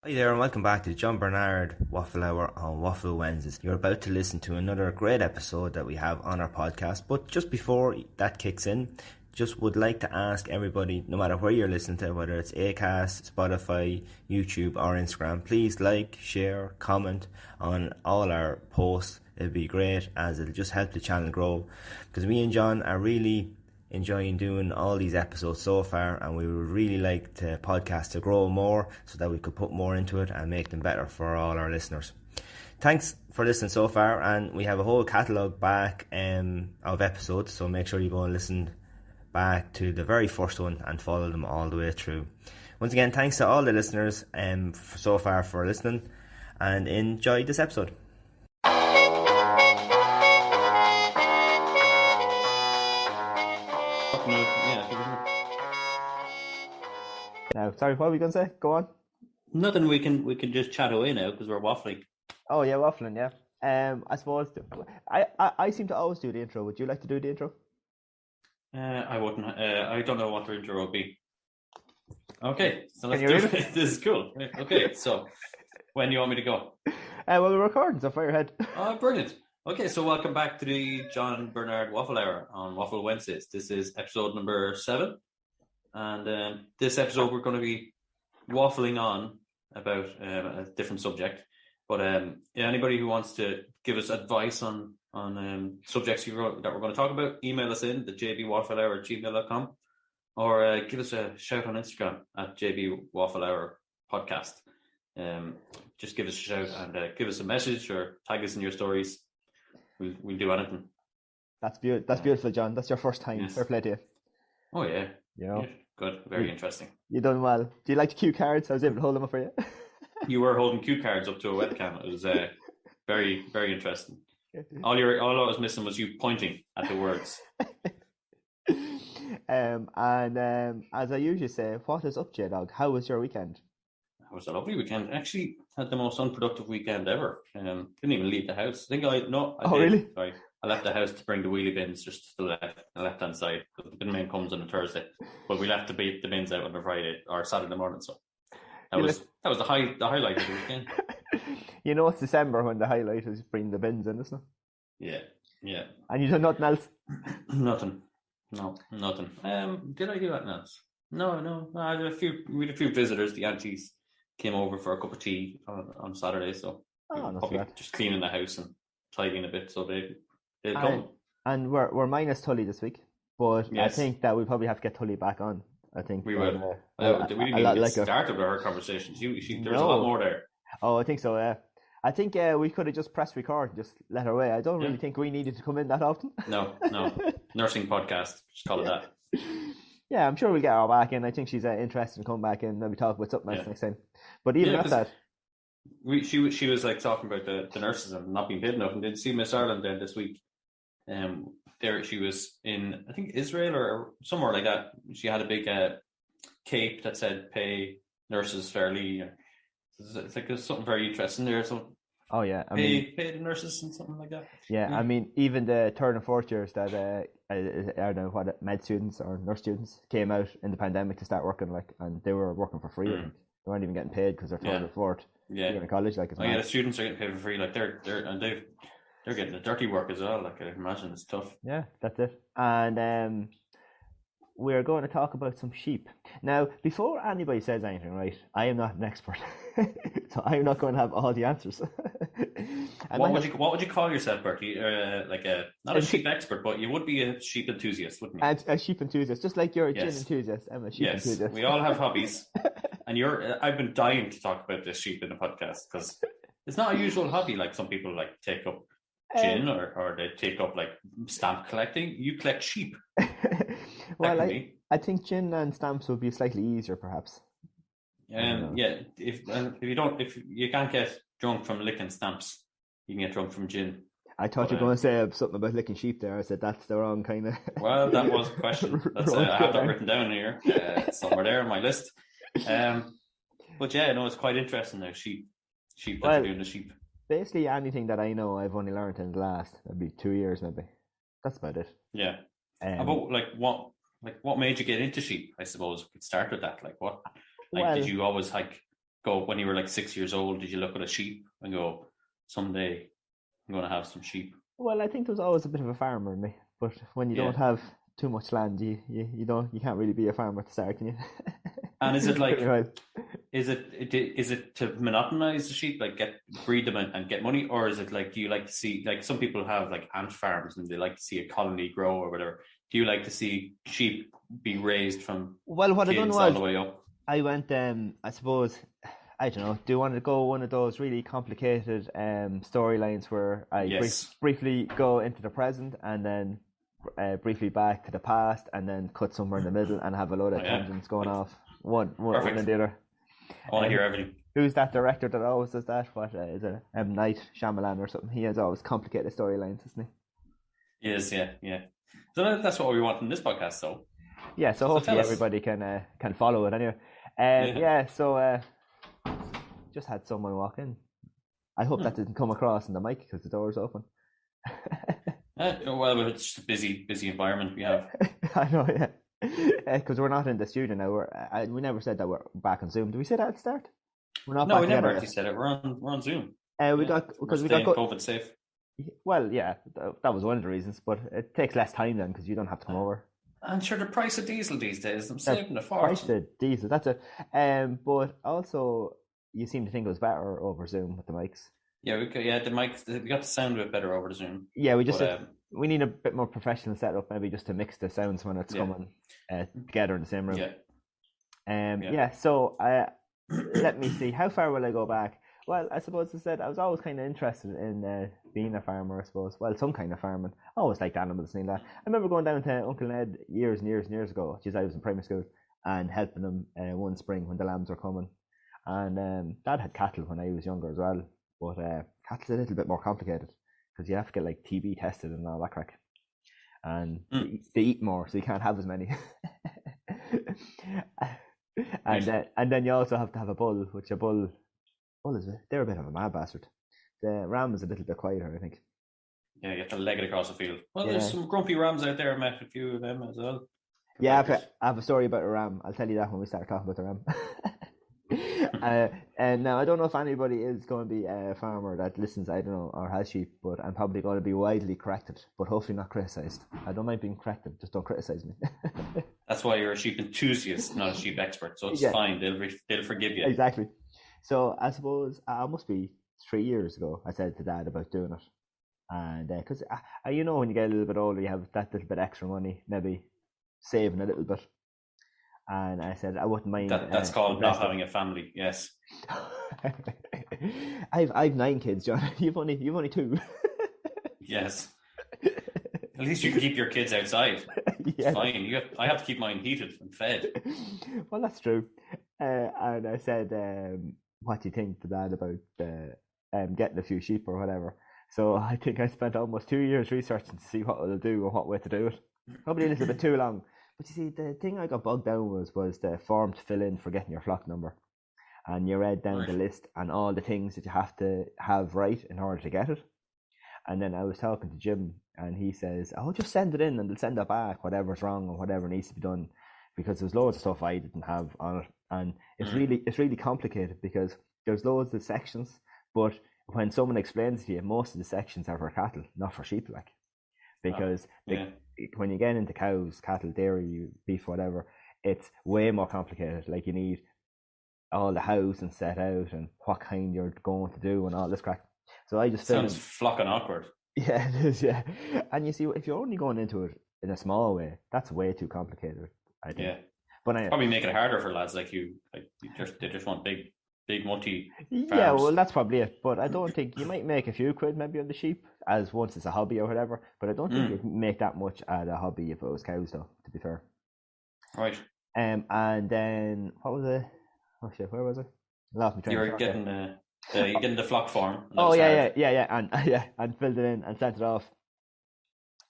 Hi there and welcome back to John Bernard Waffle Hour on Waffle Wednesdays. You're about to listen to another great episode that we have on our podcast, but just before that kicks in, just would like to ask everybody, no matter where you're listening to, whether it's Acast, Spotify, YouTube or Instagram, please like, share, comment on all our posts. It'd be great as it'll just help the channel grow, because me and John are really enjoying doing all these episodes so far, and we would really like the podcast to grow more so that we could put more into it and make them better for all our listeners. Thanks for listening so far, and we have a whole catalogue back of episodes, so make sure you go and listen back to the very first one and follow them all the way through. Once again, thanks to all the listeners so far for listening, and enjoy this episode. Now, sorry, what were we going to say? Go on. Nothing. We can just chat away now because we're waffling. Oh yeah, waffling. Yeah. I suppose I seem to always do the intro. Would you like to do the intro? I wouldn't. I don't know what the intro will be. Okay, so let's Can you do read it. This is cool. Okay, so when do you want me to go? Well, we're recording, so fire ahead. Oh, brilliant. Okay, so welcome back to the John Bernard Waffle Hour on Waffle Wednesdays. This is episode number 7. And this episode we're going to be waffling on about a different subject. But anybody who wants to give us advice on subjects that we're going to talk about, email us in the jbwafflehour@gmail.com, or give us a shout on Instagram at jbwafflehour podcast. Just give us a shout and give us a message or tag us in your stories. We'll do anything. That's beautiful, John. That's your first time. Yes. Fair play to you. Oh yeah. You know. Yeah. Good. Very interesting. You done well. Do you like the cue cards? I was able to hold them up for you. You were holding cue cards up to a webcam. It was very, very interesting. All I was missing was you pointing at the words. And as I usually say, what is up, J-Dog? How was your weekend? It was a lovely weekend. Actually, had the most unproductive weekend ever. Didn't even leave the house. I did. Really? Sorry. I left the house to bring the wheelie bins just to the left-hand side. The bin man comes on a Thursday, but we left the bins out on a Friday or Saturday morning. So that was the highlight of the weekend. You know, it's December when the highlight is bringing the bins in, isn't it? Yeah. And you done nothing else? Nothing. No, nothing. Did I do that else? No. We had a few visitors. The aunties came over for a cup of tea on Saturday, so probably just cleaning the house and tidying a bit. So they'll come. And we're minus Tully this week, but yes. I think that we probably have to get Tully back on. I think we will. We didn't even get started with our conversations. There's a lot more there. Oh, I think so. Yeah. I think we could have just pressed record and just let her away. I don't really think we needed to come in that often. No. Nursing podcast. Just call it that. Yeah, I'm sure we'll get her back in. I think she's interested in coming back in and maybe talk about something else next time. But even at that, she was like talking about the nurses and not being paid enough. And did see Miss Ireland then this week. There she was in, I think, Israel or somewhere like that. She had a big cape that said "Pay nurses fairly." It's like there's something very interesting there. So, pay the nurses and something like that. Yeah, I mean, even the third and fourth years that are now med students or nurse students came out in the pandemic to start working, and they were working for free. They weren't even getting paid because they're third and fourth. Yeah, in college, the students are getting paid for free. They're getting the dirty work as well. I imagine it's tough. Yeah, that's it. And we're going to talk about some sheep. Now, before anybody says anything, right, I am not an expert. So I'm not going to have all the answers. What would you call yourself, Bertie? Not a sheep expert, but you would be a sheep enthusiast, wouldn't you? A sheep enthusiast, just like you're a gin enthusiast. I'm a sheep enthusiast. We all have hobbies. And I've been dying to talk about this sheep in the podcast because it's not a usual hobby like some people take up gin or they take up stamp collecting. You collect sheep. Well, I think gin and stamps would be slightly easier, perhaps. If you can't get drunk from licking stamps, you can get drunk from gin. I thought you were going to say something about licking sheep there. I said that's the wrong kind of. Well, that was a question. I have that written down here somewhere there on my list. But yeah, no, it's quite interesting there. Sheep that doing the sheep. Basically, anything that I know, I've only learned in the last maybe 2 years, maybe. That's about it. Yeah. About what made you get into sheep? I suppose we could start with that. Did you always go when you were like 6 years old? Did you look at a sheep and go, someday I'm going to have some sheep? Well, I think there was always a bit of a farmer in me, but when you don't Yeah. have too much land, you can't really be a farmer at the start, can you? And is it Pretty like, well. is it to monetize the sheep, like breed them and get money, or is it like, do you like to see, like some people have like ant farms and they like to see a colony grow or whatever? Do you like to see sheep be raised from Well, what I done kids all was the way up? I went, I suppose, I don't know, do you want to go one of those really complicated storylines where I Yes. briefly go into the present and then briefly back to the past and then cut somewhere in the middle and have a load of Oh, yeah. tangents going off one Perfect. and the other. I want to hear everything. Who's that director that always does that? What is it? M. Night Shyamalan or something? He has always complicated storylines, doesn't he? Yes, yeah. So that's what we want in this podcast, though. Yeah, so hopefully everybody can follow it anyway. So just had someone walk in. I hope that didn't come across in the mic because the door's open. Well, it's just a busy environment we have. I know, yeah. Because we're not in the studio now. We never said that we're back on Zoom. Did we say that at the start? We're not. No, back we never together actually said it. We're on Zoom. We got COVID safe. Well, yeah, that was one of the reasons, but it takes less time then because you don't have to come over. And sure, the price of diesel these days, I'm saving a Price fortune. of diesel, that's it. But also, you seem to think it was better over Zoom with the mics. Yeah, the mics. We got the sound a bit better over the Zoom. Yeah, we need a bit more professional setup, maybe just to mix the sounds when it's coming together in the same room. So let me see. How far will I go back? Well, I suppose I said I was always kind of interested in being a farmer, I suppose. Well, some kind of farming. I always liked animals and that. I remember going down to Uncle Ned years and years and years ago. I was in primary school and helping them one spring when the lambs were coming. And Dad had cattle when I was younger as well. But cattle's a little bit more complicated because you have to get like TB tested and all that crack. And they eat more, so you can't have as many. And then you also have to have a bull, which a bull is they're a bit of a mad bastard. The ram is a little bit quieter, I think. Yeah, you have to leg it across the field. Well, there's some grumpy rams out there. I met a few of them as well. Yeah, I have a story about a ram. I'll tell you that when we start talking about the ram. And now I don't know if anybody is going to be a farmer that listens, I don't know, or has sheep, but I'm probably going to be widely corrected, but hopefully not criticised. I don't mind being corrected, just don't criticise me. That's why you're a sheep enthusiast, not a sheep expert, so it's fine. They'll forgive you. Exactly. So I suppose it must be 3 years ago I said to Dad about doing it, and because you know, when you get a little bit older you have that little bit extra money, maybe saving a little bit. And I said I wouldn't mind. That's called not having a family. Yes. I've 9 kids, John. You've only 2. Yes. At least you can keep your kids outside. It's fine. I have to keep mine heated and fed. Well, that's true. And I said, "What do you think to Dad about getting a few sheep or whatever?" So I think I spent almost 2 years researching to see what it'll do and what way to do it. Probably a little bit too long. But you see, the thing I got bogged down was the form to fill in for getting your flock number. And you read down the list and all the things that you have to have right in order to get it. And then I was talking to Jim and he says, "Oh, just send it in and they'll send it back, whatever's wrong or whatever needs to be done." Because there's loads of stuff I didn't have on it. And it's really complicated because there's loads of sections, but when someone explains to you, most of the sections are for cattle, not for sheep, like. Because when you get into cows, cattle, dairy, beef, whatever, it's way more complicated. Like you need all the housing set out and what kind you're going to do and all this crack. So I just sounds fucking awkward. Yeah, it is. Yeah, and you see, if you're only going into it in a small way, that's way too complicated, I think. Yeah, but probably make it harder for lads like you. Like they just want big multi. Yeah, well, that's probably it. But I don't think you might make a few quid maybe on the sheep as once it's a hobby or whatever. But I don't think you'd make that much at a hobby if it was cows, though. To be fair. Right. And then what was it? Oh shit, where was I? Lost me train. You're getting the flock form. Oh yeah, and filled it in and sent it off.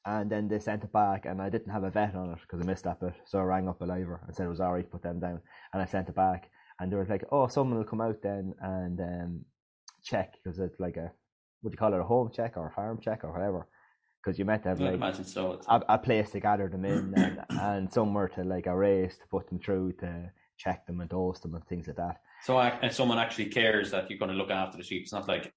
And then they sent it back, and I didn't have a vet on it because I missed that bit. So I rang up a liver and said it was alright to put them down, and I sent it back. And they were like, "Oh, someone will come out then and check because it's like what do you call it, a home check or a farm check or whatever." Because you meant to have like imagine so. a place to gather them in and somewhere to like a race to put them through to check them and dose them and things like that. So and someone actually cares that you're going to look after the sheep. It's not like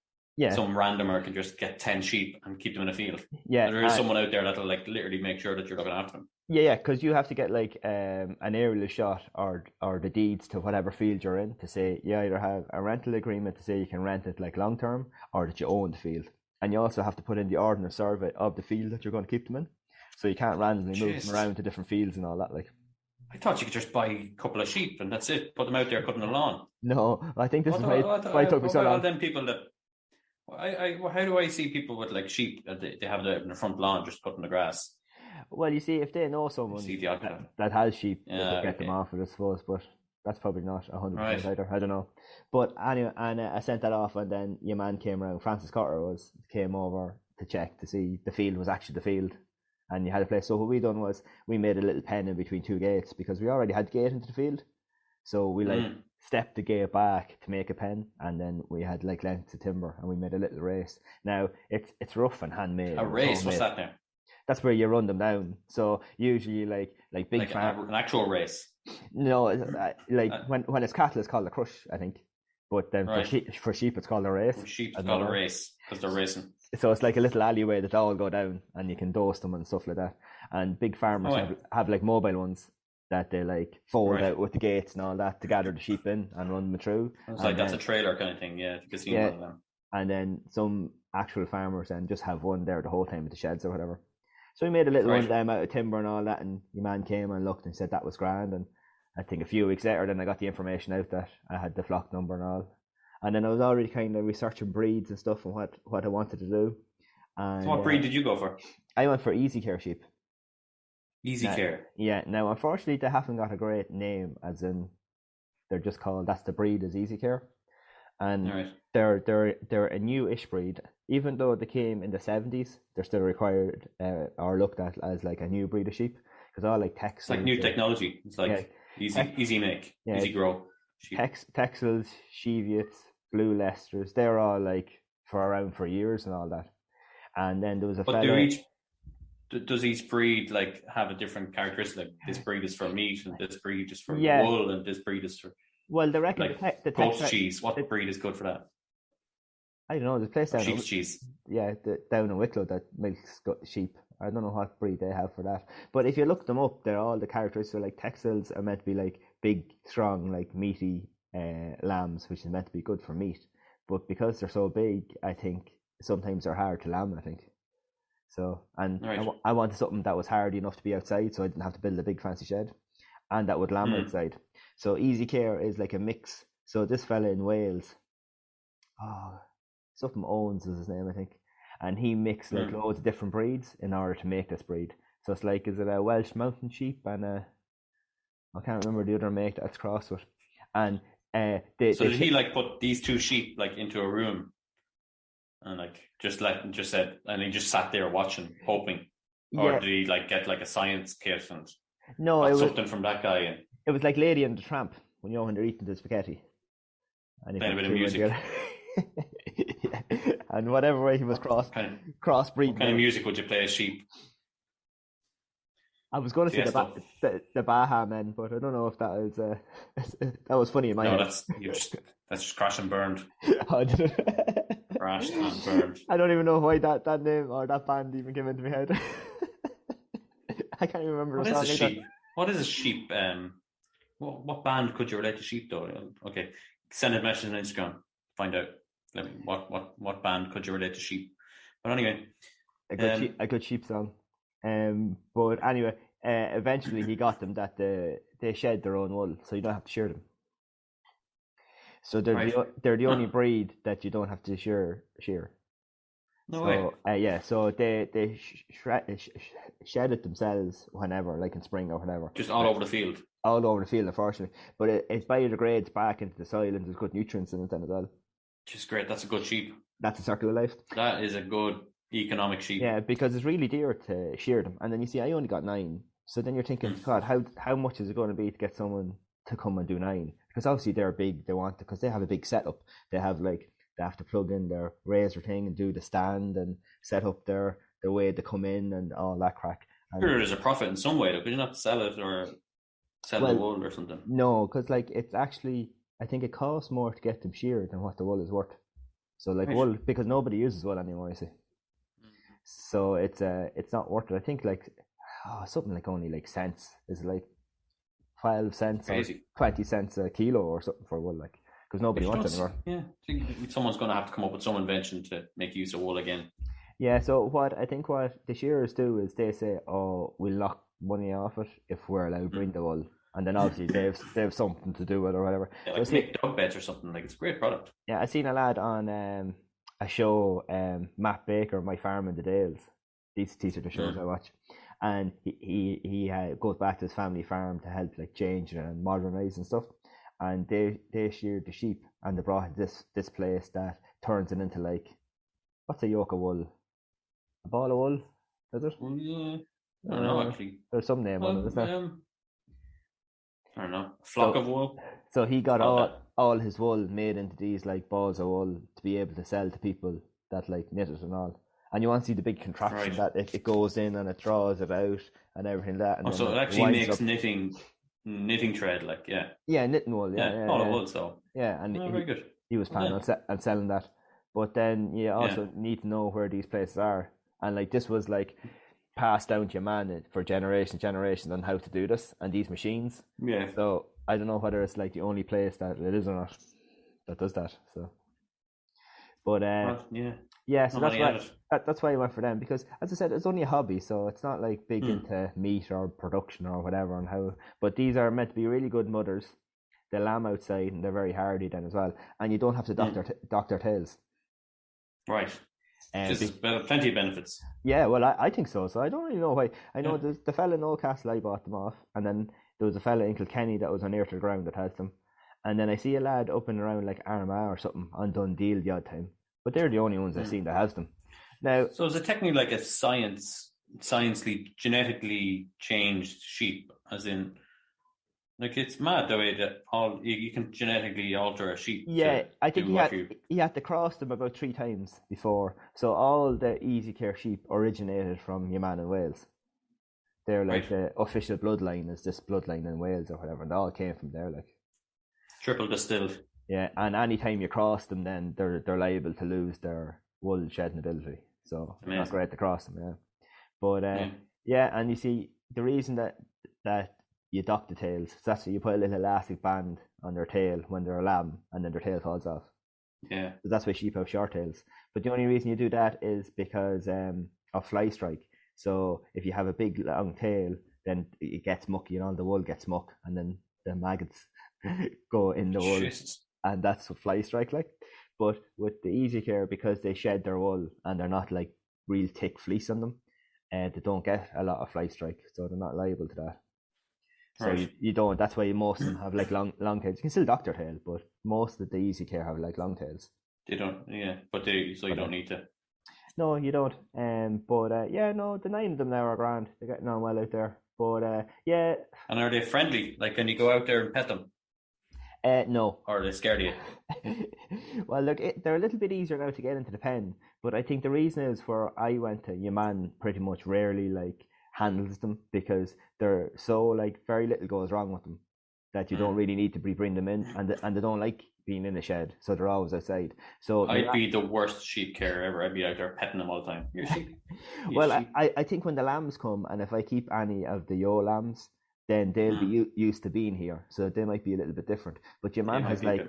some randomer can just get 10 sheep and keep them in a field. Yeah, there is someone out there that'll like literally make sure that you're looking after them. Yeah, because you have to get like an aerial shot or the deeds to whatever field you're in to say you either have a rental agreement to say you can rent it like long term or that you own the field. And you also have to put in the ordnance survey of the field that you're going to keep them in. So you can't randomly move them around to different fields and all that. Like, I thought you could just buy a couple of sheep and that's it. Put them out there cutting the lawn. No, I think this is why it took me so long. Then people that how do I see people with like sheep that they have it in the front lawn just cutting the grass? Well, you see, if they know someone that has sheep, they could get them off it, I suppose. But that's probably not 100% either. I don't know. But anyway, and I sent that off, and then your man came around. Francis Cotter came over to check to see the field was actually the field, and you had a place. So what we done was we made a little pen in between two gates because we already had the gate into the field. So we stepped the gate back to make a pen, and then we had like lengths of timber, and we made a little race. Now it's rough and handmade. A race? What's that now? That's where you run them down. So usually, like big an actual race. No, when it's cattle, it's called a crush, I think. But then for sheep, it's called a race. For sheep, it's called a race because they're racing. So it's like a little alleyway that all go down, and you can dose them and stuff like that. And big farmers have like mobile ones that they like fold out with the gates and all that to gather the sheep in and run them through. It's like that's a trailer kind of thing, yeah. You can see one of them. And then some actual farmers then just have one there the whole time with the sheds or whatever. So we made a little one of them out of timber and all that, and your man came and looked and said that was grand. And I think a few weeks later, then I got the information out that I had the flock number and all. And then I was already kind of researching breeds and stuff and what I wanted to do. And, so what breed did you go for? I went for Easy Care sheep. Easy Care? Yeah. Now, unfortunately, they haven't got a great name, as in they're just called, that's the breed is Easy Care. And they're a new-ish breed. Even though they came in the 70s, they're still required or looked at as like a new breed of sheep because all like Texels. It's like new technology. It's like easy make, easy grow. Texels, Cheviets, Blue Leicesters, they're all like around for years and all that. And then there was does each breed like have a different characteristic? Like this breed is for meat, and this breed is for wool, and this breed is for. Well, they reckon like the goat cheese. What breed is good for that? I don't know. The place down sheep's cheese. Yeah, down in Wicklow that milks sheep. I don't know what breed they have for that. But if you look them up, they're all the characteristics. So like Texels are meant to be like big, strong, like meaty lambs, which is meant to be good for meat. But because they're so big, I think sometimes they're hard to lamb. I think. So I wanted something that was hardy enough to be outside, so I didn't have to build a big fancy shed, and that would lamb outside. So Easy Care is like a mix. So this fella in Wales, something Owens is his name, I think, and he mixed like loads of different breeds in order to make this breed. So it's like, is it a Welsh mountain sheep and I can't remember the other make that's crossed with, and did he like put these two sheep like into a room and like just said, and he just sat there watching, hoping, or did he like get like a science kit and it was something from that guy? And it was like Lady and the Tramp when they're eating the spaghetti, and then a bit of music. And whatever way he was crossbreeding. What kind of music would you play as sheep? I was going to say the Baha Men, but I don't know if that is that was funny in my head. that's just crashed and burned. Crashed and burned. I don't even know why that name or that band even came into my head. I can't even remember. What is a sheep? What is a sheep? What band could you relate to sheep though? Okay, send a message on Instagram. Find out. What band could you relate to sheep? But anyway, a good sheep song. But anyway, eventually he got them that they shed their own wool, so you don't have to shear them. So they're the only breed that you don't have to shear. No way. So they shed it themselves whenever, like in spring or whatever. Just all over the field. All over the field, unfortunately. But it biodegrades back into the soil, and there's good nutrients in it then as well. Which is great. That's a good sheep. That's a circle of life. That is a good economic sheep. Yeah, because it's really dear to shear them. And then you see, I only got 9. So then you're thinking, God, how much is it going to be to get someone to come and do 9? Because obviously they're big. They want because they have a big setup. They have they have to plug in their razor thing and do the stand and set up their way to come in and all that crack. And sure, there's a profit in some way though. Could you not sell it or sell the wool or something? No, because it's actually I think it costs more to get them sheared than what the wool is worth. So like Right. wool, because nobody uses wool anymore, you see. So it's not worth it. I think like something like only like cents is like 12 cents Crazy. or 20 cents a kilo or something for wool, like, because nobody But you wants it don't anymore. Yeah, someone's going to have to come up with some invention to make use of wool again. Yeah, so what the shearers do is they say, "Oh, we'll knock money off it if we're allowed to bring the wool," and then obviously they have something to do with it or whatever. Yeah, So like to make dog beds or something. Like, it's a great product. yeah, I seen a lad on a show, Matt Baker, My Farm in the Dales. These are the shows I watch, and he goes back to his family farm to help like change it and modernize and stuff. And they sheared the sheep, and they brought this place that turns it into like, what's a yoke of wool? A ball of wool, is it? Well, yeah, I don't know actually. There's some name on it, isn't there? I don't know. A flock of wool. So he got Called all his wool made into these like balls of wool to be able to sell to people that like knit it and all. And you want to see the big contraption that it goes in and it draws it out and everything like that. And so it actually makes knitting thread, like, yeah. Yeah, knitting wool. All of wool, so. Yeah, and very good. He was planning on selling that. But then you also need to know where these places are. And like this was like passed down to your man for generations on how to do this and these machines. Yeah. So I don't know whether it's like the only place that it is or not that does that. So, but so that's why I went for them, because as I said, it's only a hobby, so it's not like big into meat or production or whatever and how. But these are meant to be really good mothers. They lamb outside and they're very hardy then as well, and you don't have to doctor tails. Right. Just plenty of benefits. Yeah, well, I think so. So I don't really know why. I know there's the fella in Oldcastle I bought them off, and then there was a fella in Kilkenny that was on near to the ground that has them, and then I see a lad up and around like Armagh or something on Dundee the odd time. But they're the only ones I've seen that has them. Now, so is it technically like a sciencely, genetically changed sheep, as in? Like, it's mad the way that you can genetically alter a sheep. Yeah, I think he had to cross them about 3 times before. So all the Easy Care sheep originated from your man in Wales. They're like the official bloodline is this bloodline in Wales or whatever, and they all came from there, like. Triple distilled. Yeah, and any time you cross them, then they're liable to lose their wool shedding ability. So it's not great to cross them, yeah. But and you see the reason that you dock the tails. So that's why you put a little elastic band on their tail when they're a lamb, and then their tail falls off. Yeah. So that's why sheep have short tails. But the only reason you do that is because of fly strike. So if you have a big long tail, then it gets mucky and all the wool gets muck, and then the maggots go in the wool, and that's what fly strike like. But with the Easy Care, because they shed their wool and they're not like real thick fleece on them, they don't get a lot of fly strike, so they're not liable to that. So you don't. That's why most of them have like long tails. You can still dock their tail, but most of the Easy Care have like long tails. They don't, but you don't need to. No, you don't. The 9 of them now are grand. They're getting on well out there. But And are they friendly? Like, can you go out there and pet them? No. Or are they scared of you? Well, look, they're a little bit easier now to get into the pen. But I think the reason is where I went to, your man pretty much rarely like handles them, because they're so like very little goes wrong with them that you don't really need to bring them in, and they don't like being in the shed, so they're always outside. So I'd be the worst sheep carer ever. I'd be out there petting them all the time. You're sheep. Well, I think when the lambs come, and if I keep any of the yo lambs, then they'll be used to being here, so they might be a little bit different. But your man has like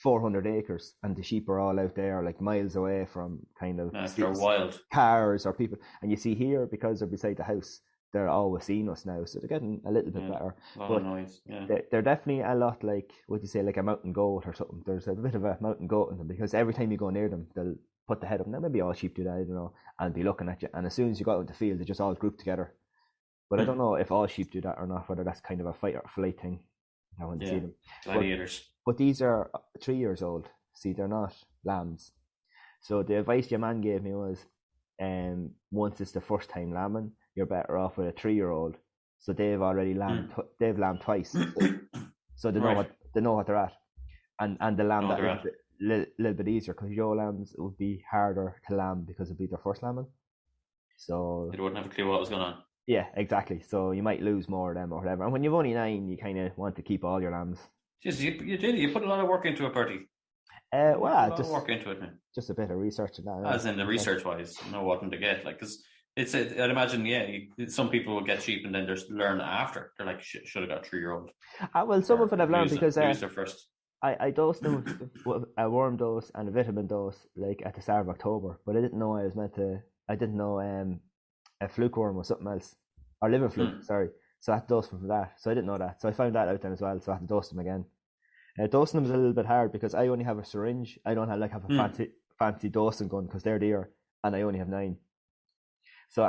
400 acres, and the sheep are all out there like miles away from kind of they're wild cars or people. And you see here, because they're beside the house, they're always seeing us now, so they're getting a little bit better. A lot of noise. Yeah. They're definitely a lot like, what do you say, like a mountain goat or something. There's a bit of a mountain goat in them, because every time you go near them, they'll put the head up. Now maybe all sheep do that, I don't know, and be looking at you. And as soon as you go out in the field, they just all group together. But I don't know if all sheep do that or not, whether that's kind of a fight or flight thing. I want to see them. Gladiators. But these are 3 years old. See, they're not lambs. So the advice your man gave me was, once it's the first time lambing, you're better off with a 3-year-old. So they've already lambed. They've lambed twice, so they know what they're at, and the lamb that is a little bit easier, because your lambs would be harder to lamb because it'd be their first lambing. So they wouldn't have a clue what was going on. Yeah, exactly. So you might lose more of them or whatever. And when you've only 9, you kind of want to keep all your lambs Jeez, you put a lot of work into it, Bertie. You put a Well, lot of work into it, man. just a bit of research and that. As in the research wise, know what them to get. Like, because I'd imagine, some people will get sheep and then just learn after. They're like, should have got 3-year-old. Well, some of it I've learned because lose their first. I dosed them with a worm dose and a vitamin dose like at the start of October, but I didn't know I was meant to. I didn't know a fluke worm was something else, or liver fluke. Sorry, so I had to dose them from that. So I didn't know that. So I found that out then as well. So I had to dose them again. Dosing them is a little bit hard because I only have a syringe. I don't have a fancy dosing gun because they're dear, and I only have 9. So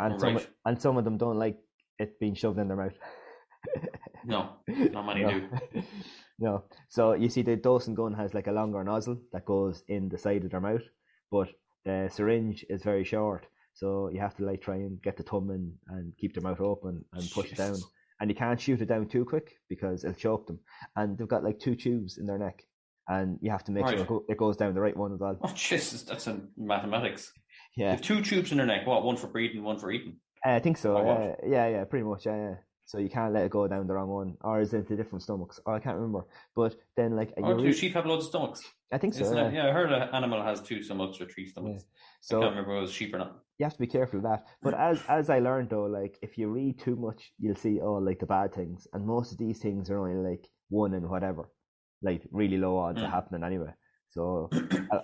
some of them don't like it being shoved in their mouth. No, not many do. No. So you see, the dosing gun has like a longer nozzle that goes in the side of their mouth, but the syringe is very short. So you have to like try and get the thumb in and keep their mouth open and push it down. And you can't shoot it down too quick because it'll choke them. And they've got like 2 tubes in their neck, and you have to make sure it goes down the right one as well. Oh Jesus, that's in mathematics. Yeah. They have 2 tubes in their neck. What? One for breathing, one for eating. I think so. Yeah, pretty much. Yeah. So you can't let it go down the wrong one, or is it the different stomachs? Oh, I can't remember. But then, like, do sheep have loads of stomachs? I think so. Yeah, I heard an animal has 2 stomachs or 3 stomachs. Yeah. So I can't remember if it was sheep or not. You have to be careful of that. But as I learned though, like if you read too much, you'll see all like the bad things, and most of these things are only like 1 in whatever, like really low odds of happening anyway. So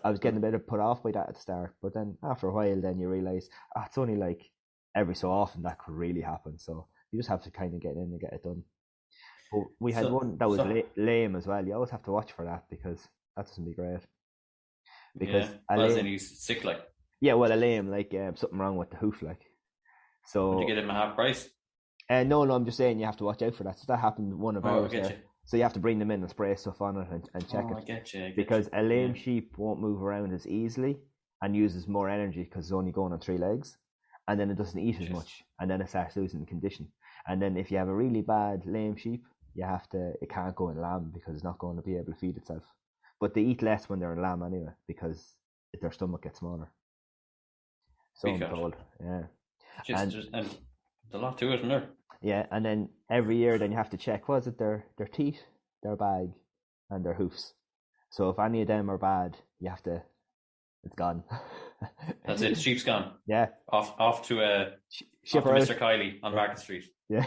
I was getting a bit put off by that at the start, but then after a while, then you realise it's only like every so often that could really happen. So you just have to kind of get in and get it done. But we had one that was lame as well. You always have to watch for that because that doesn't be great. Because then he's sick, like. Yeah, well, a lame, like something wrong with the hoof, like. So. Did you get him a half price? No, I'm just saying you have to watch out for that. So that happened one of ours. So you have to bring them in and spray stuff on it and check it. I get you. Because a lame sheep won't move around as easily and uses more energy because it's only going on 3 legs, and then it doesn't eat as much, and then it starts losing the condition. And then if you have a really bad lame sheep, it can't go in lamb because it's not going to be able to feed itself. But they eat less when they're in lamb anyway because their stomach gets smaller. So I'm told, yeah. And there's a lot to it, isn't there? Yeah, and then every year, then you have to check, was it their teeth, their bag, and their hoofs. So if any of them are bad, it's gone. That's it. Sheep's gone. Yeah. Off to Mr. Kiley on Market Street. Yeah,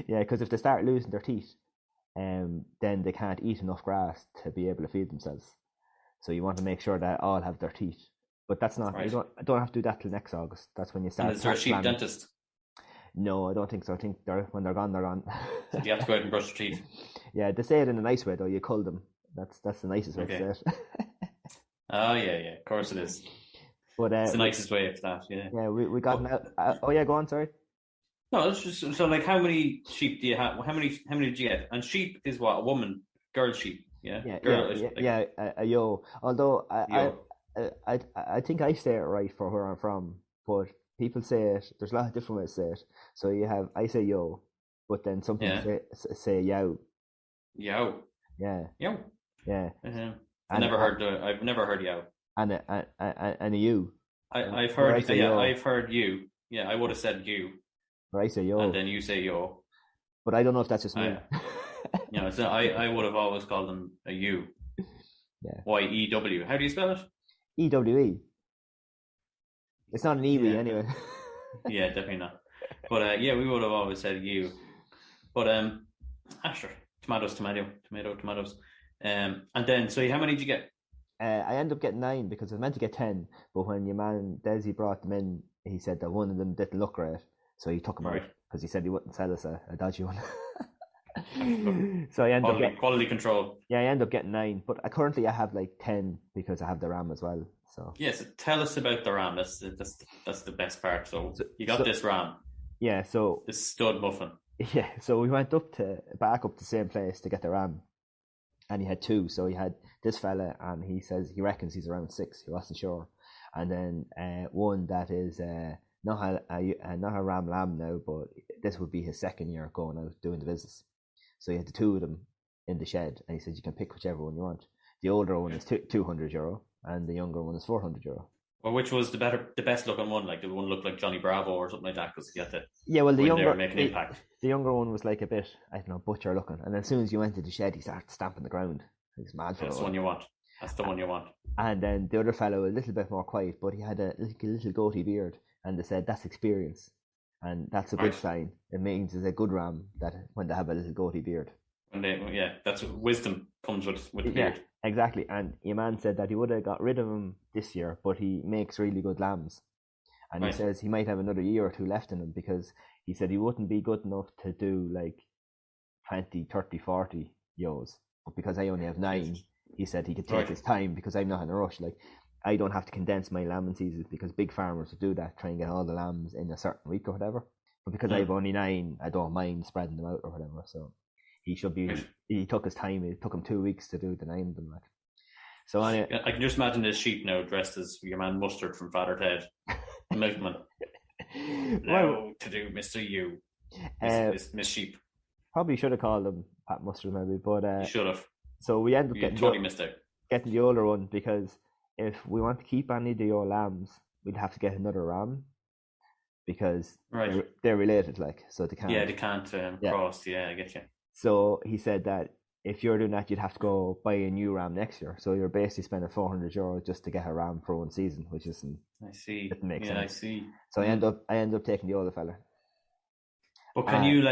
yeah. Because if they start losing their teeth, then they can't eat enough grass to be able to feed themselves. So you want to make sure that all have their teeth. But that's not. Right. You don't have to do that till next August. That's when you start. And is there a sheep dentist? No, I don't think so. I think when they're gone, they're gone. So you have to go out and brush your teeth. Yeah, they say it in a nice way though. You cull them. That's the nicest way to say it. Oh yeah, of course it is. But it's the nicest way of that. Yeah. Yeah, we got out. Oh yeah, go on. Sorry. No, it's just so like how many sheep do you have? How many did you get? And sheep is what, a woman, girl sheep. Yeah. A yo. Although I think I say it right for where I'm from, but people say it. There's a lot of different ways to say it. So I say yo, but then some people say yow. Yow. Yeah. Yow. Yeah. I've never heard yow. And a you. I've heard. I've heard you. Yeah, I would have said you. Or I say yo. And then you say yo. But I don't know if that's just me. So I would have always called them a you. Yeah. Y-E-W. How do you spell it? E-W-E. It's not an E-W anyway. Yeah, definitely not. But we would have always said you. But sure. Tomatoes. And then, so how many did you get? I ended up getting 9 because I was meant to get 10. But when your man Desi brought them in, he said that one of them didn't look right. So he took them out because he said he wouldn't sell us a dodgy one. So I ended up quality control. Yeah, I ended up getting 9, but currently I have like 10 because I have the ram as well. So yes, tell us about the ram. That's the best part. So you got this ram. Yeah, so this stud muffin. Yeah, so we went back up to the same place to get the ram, and he had 2. So he had this fella, and he says he reckons he's around 6. He wasn't sure, and then one that is not a ram lamb now, but this would be his 2nd year going out doing the business. So he had the 2 of them in the shed, and he said you can pick whichever one you want. The older one is €200, and the younger one is €400. Or which was the best looking one? Like the one looked like Johnny Bravo or something like that because he had to Yeah, well, go in there and make an impact. the younger one was like a bit, I don't know, butcher looking. And as soon as you went to the shed, he started stamping the ground. He's mad for That's it. the one you want. That's the one you want. And then the other fellow, a little bit more quiet, but he had a little goatee beard. And they said that's experience. And that's a good sign. It means it's a good ram that when they have a little goatee beard. That's what wisdom comes with the beard. Exactly. And your man said that he would have got rid of him this year, but he makes really good lambs. And he says he might have another year or two left in him because he said he wouldn't be good enough to do like 20, 30, 40 ewes. But because I only have 9, he said he could take his time because I'm not in a rush. Like, I don't have to condense my lambing seasons because big farmers would do that, try and get all the lambs in a certain week or whatever. But because I have only 9, I don't mind spreading them out or whatever. So he should be. He took his time. It took him 2 weeks to do the 9 of them. Like, so anyway, I can just imagine this sheep now dressed as your man Mustard from Father Ted, the milkman. Now to do Mr. U, Miss Sheep. Probably should have called him Pat Mustard maybe, but you should have. So we ended up getting the older one because if we want to keep any of the old lambs, we'd have to get another ram because they're related, like, so they can't. Yeah, they can't cross. Yeah, I get you. So he said that if you're doing that, you'd have to go buy a new ram next year. So you're basically spending €400 just to get a ram for one season, which isn't. I see. It makes sense. I see. So I end up taking the older fella. But can you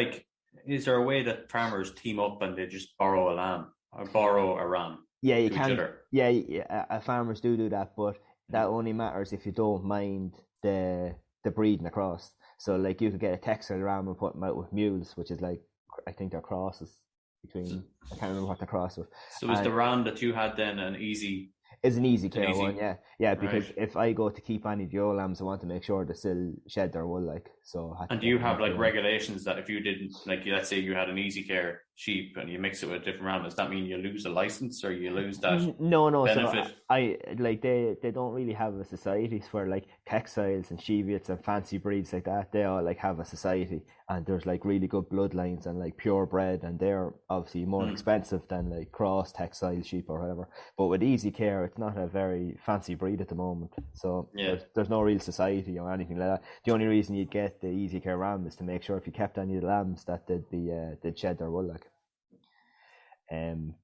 is there a way that farmers team up and they just borrow a lamb or borrow a ram? Yeah, you can. Yeah, farmers do that, but that only matters if you don't mind the breeding across. So like you could get a Texas ram and put them out with mules, which is like I think they're crosses between. I can't remember what they're cross with. So is the ram that you had then an easy? It's an easy care one, yeah. Because if I go to keep any of the old lambs, I want to make sure they still shed their wool, like so. And do you have like regulations that if you didn't, like, let's say you had an easy care sheep and you mix it with a different ram, does that mean you lose a license or you lose that? No. benefit? So I like they don't really have a society where like textiles and Cheviets and fancy breeds like that. They all like have a society, and there's like really good bloodlines and like purebred, and they're obviously more expensive than like cross textile sheep or whatever. But with easy care, it's not a very fancy breed at the moment, so there's no real society or anything like that. The only reason you'd get the easy care ram is to make sure if you kept any of the lambs that they'd shed their wool, like.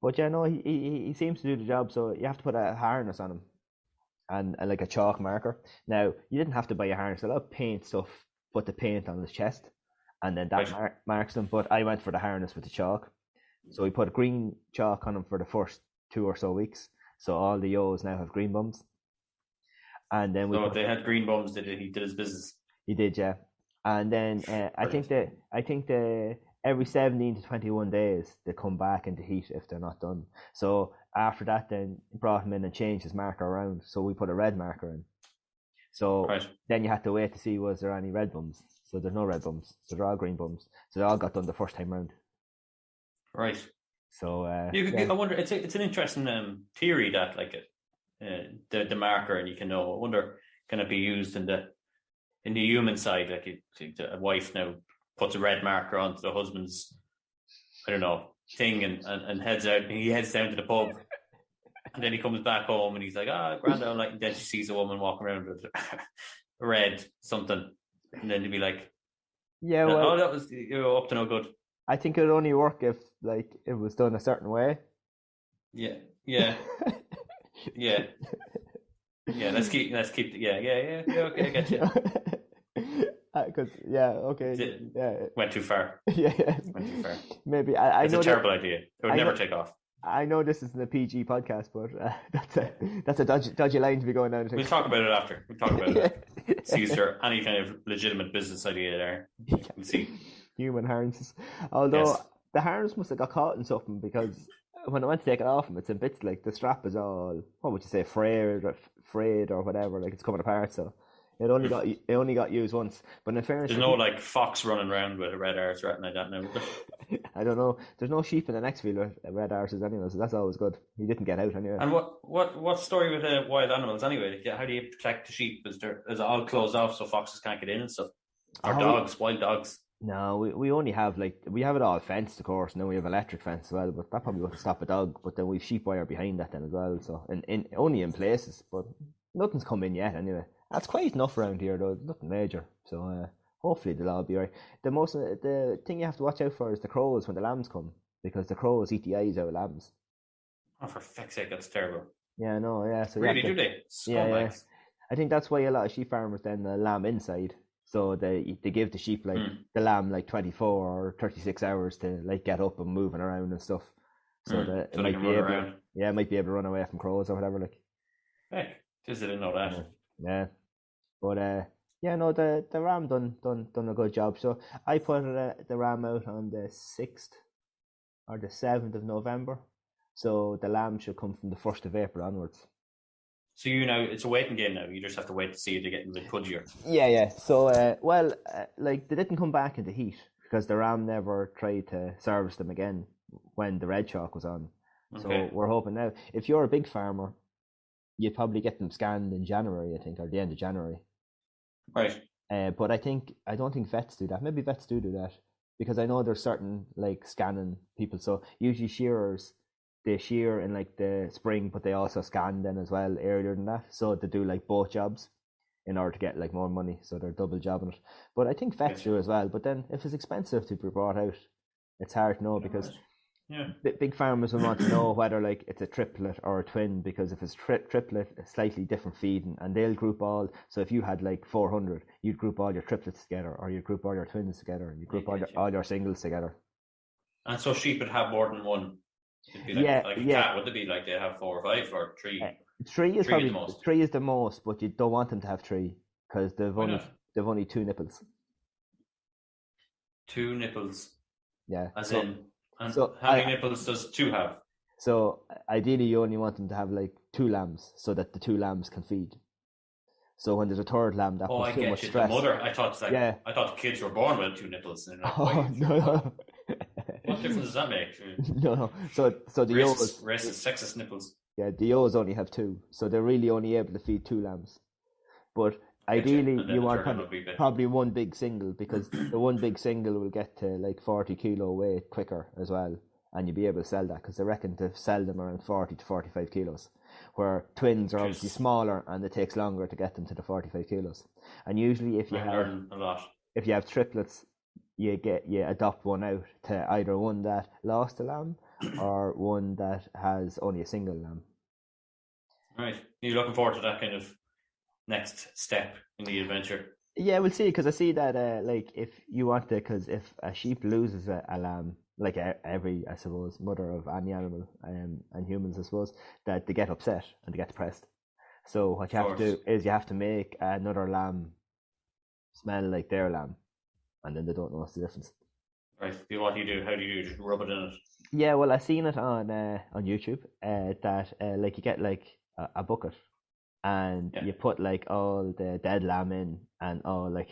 But yeah, no, he seems to do the job. So you have to put a harness on him and like a chalk marker. Now you didn't have to buy a harness. A lot of paint stuff put the paint on his chest, and then that marks them. But I went for the harness with the chalk. So we put a green chalk on him for the first 2 or so weeks. So all the ewes now have green bums. And then they had green bums. He did his business. He did, yeah. And then I think every 17 to 21 days they come back into heat if they're not done. So after that, then brought him in and changed his marker around. So we put a red marker in. So then you had to wait to see was there any red bums. So there's no red bums. So they're all green bums. So they all got done the first time round. Right. So I wonder. It's an interesting theory that like the marker, and you can know. I wonder, can it be used in the human side? Like a wife now puts a red marker onto the husband's, I don't know, thing, and heads out. And he heads down to the pub, and then he comes back home, and he's like, grand, I'm like. And then she sees a woman walking around with a red something, and then to be like, that was up to no good. I think it would only work if like it was done a certain way. Yeah. Let's keep. Okay, I get you. Went too far. Went too far. Maybe it's a terrible idea. It would never take off. I know this isn't a PG podcast, but that's a dodgy line to be going down. We'll talk about it after. See if there any kind of legitimate business idea there. We'll see. Human harnesses. Although the harness must have got caught in something, because when I went to take it off him, it's in bits. Like the strap is all, what would you say, frayed or whatever. Like it's coming apart. So it only got used once. But in fairness, there's no like fox running around with a red arse or anything like that now. I don't know. There's no sheep in the next field with red arses anyway, so that's always good. He didn't get out anyway. And what story with wild animals anyway? How do you protect the sheep? Is it all closed off so foxes can't get in and stuff? Or dogs, wild dogs? No, we only have we have it all fenced, of course. Now we have electric fence as well, but that probably wouldn't stop a dog. But then we've sheep wire behind that then as well. So in only in places, but Nothing's come in yet, anyway. That's quiet enough around here, though. Nothing major. So hopefully they'll all be right. The thing you have to watch out for is the crows when the lambs come, because the crows eat the eyes out of lambs. Oh, for fuck's sake, that's terrible. Yeah, no, yeah. So really, do they? Yeah. Scumbags. I think that's why a lot of sheep farmers then the lamb inside. So they give the sheep the lamb 24 or 36 hours to get up and moving around and stuff. So that it might be able might be able to run away from crows or whatever Heck, just didn't know that. Yeah. But no, the ram done a good job. So I put the ram out on the 6th or the 7th of November. So the lamb should come from the 1st of April onwards. So it's a waiting game now. You just have to wait to see if they get in the pudgier. Yeah. So they didn't come back into heat because the ram never tried to service them again when the red chalk was on. Okay. So we're hoping now. If you're a big farmer, you'd probably get them scanned in January, I think, or the end of January. Right. But I don't think vets do that. Maybe vets do that because I know there's certain scanning people. So usually shearers, they shear in the spring, but they also scan then as well earlier than that. So they do both jobs in order to get more money. So they're double jobbing it. But I think vets do as well. But then if it's expensive to be brought out, it's hard to know because big farmers will want to know whether it's a triplet or a twin, because if it's triplet, it's slightly different feeding, and they'll group all. So if you had 400, you'd group all your triplets together, or you'd group all your twins together, and you group all your singles together. And so sheep would have more than one. It'd be a cat. Would it be they have 4 or 5 or 3? Three is probably the most. 3 is the most, but you don't want them to have 3 because they've only 2 nipples. 2 nipples. Yeah. And how many nipples does 2 have? So ideally, you only want them to have 2 lambs, so that the 2 lambs can feed. So when there's a third lamb, that puts too much stress. The mother, I thought I thought kids were born with 2 nipples. And No. What difference does that make? No. So the yos, racist, sexist nipples. Yeah, the yos only have 2, so they're really only able to feed 2 lambs. But ideally, you want probably one big single, because the one big single will get to 40 kilo weight quicker as well, and you'll be able to sell that, because they reckon to sell them around 40 to 45 kilos, where twins are obviously smaller and it takes longer to get them to the 45 kilos. And usually if you have triplets, you adopt one out to either one that lost a lamb or one that has only a single lamb. Right. You're looking forward to that kind of next step in the adventure? Yeah, we'll see, because I see that if you want to, because if a sheep loses a lamb, every, I suppose, mother of any animal and humans, I suppose, that they get upset and they get depressed. So what you have to do is you have to make another lamb smell like their lamb, and then they don't know what's the difference. Right. What do you do? How do you do? Just rub it in it? Yeah, well, I seen it on YouTube that you get a bucket, and you put all the dead lamb in, and all I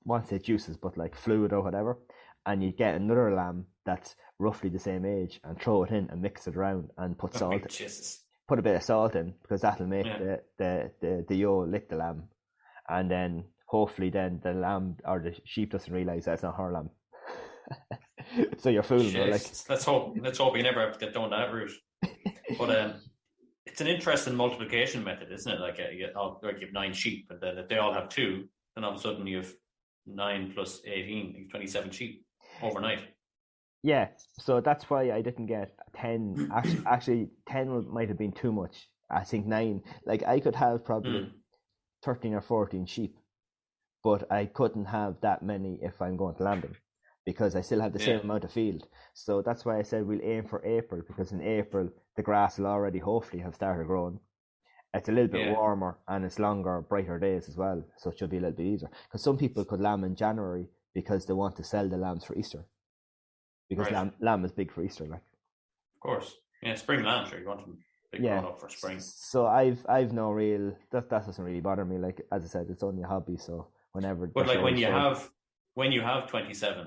won't say juices, but fluid or whatever, and you get another lamb that's roughly the same age, and throw it in and mix it around and put salt. Put a bit of salt in, because that'll make the yo lick the lamb, and then hopefully then the lamb or the sheep doesn't realize that it's not her lamb. So you're fooling her. Let's hope we never have to get down that route. But it's an interesting multiplication method, isn't it? You have 9 sheep, and then if they all have 2, then all of a sudden you have 9 plus 18, 27 sheep overnight. Yeah, so that's why I didn't get 10. Actually 10 might have been too much. I think 9. I could have probably 13 or 14 sheep, but I couldn't have that many if I'm going to land them, because I still have the same amount of field. So that's why I said we'll aim for April, because in April the grass will already hopefully have started growing. It's a little bit warmer, and it's longer, brighter days as well, so it should be a little bit easier. Because some people could lamb in January because they want to sell the lambs for Easter, because lamb is big for Easter, Of course, spring lamb, sure, you want them big grown up for spring. So I've no real that doesn't really bother me. As I said, it's only a hobby, so whenever. But when you have 27,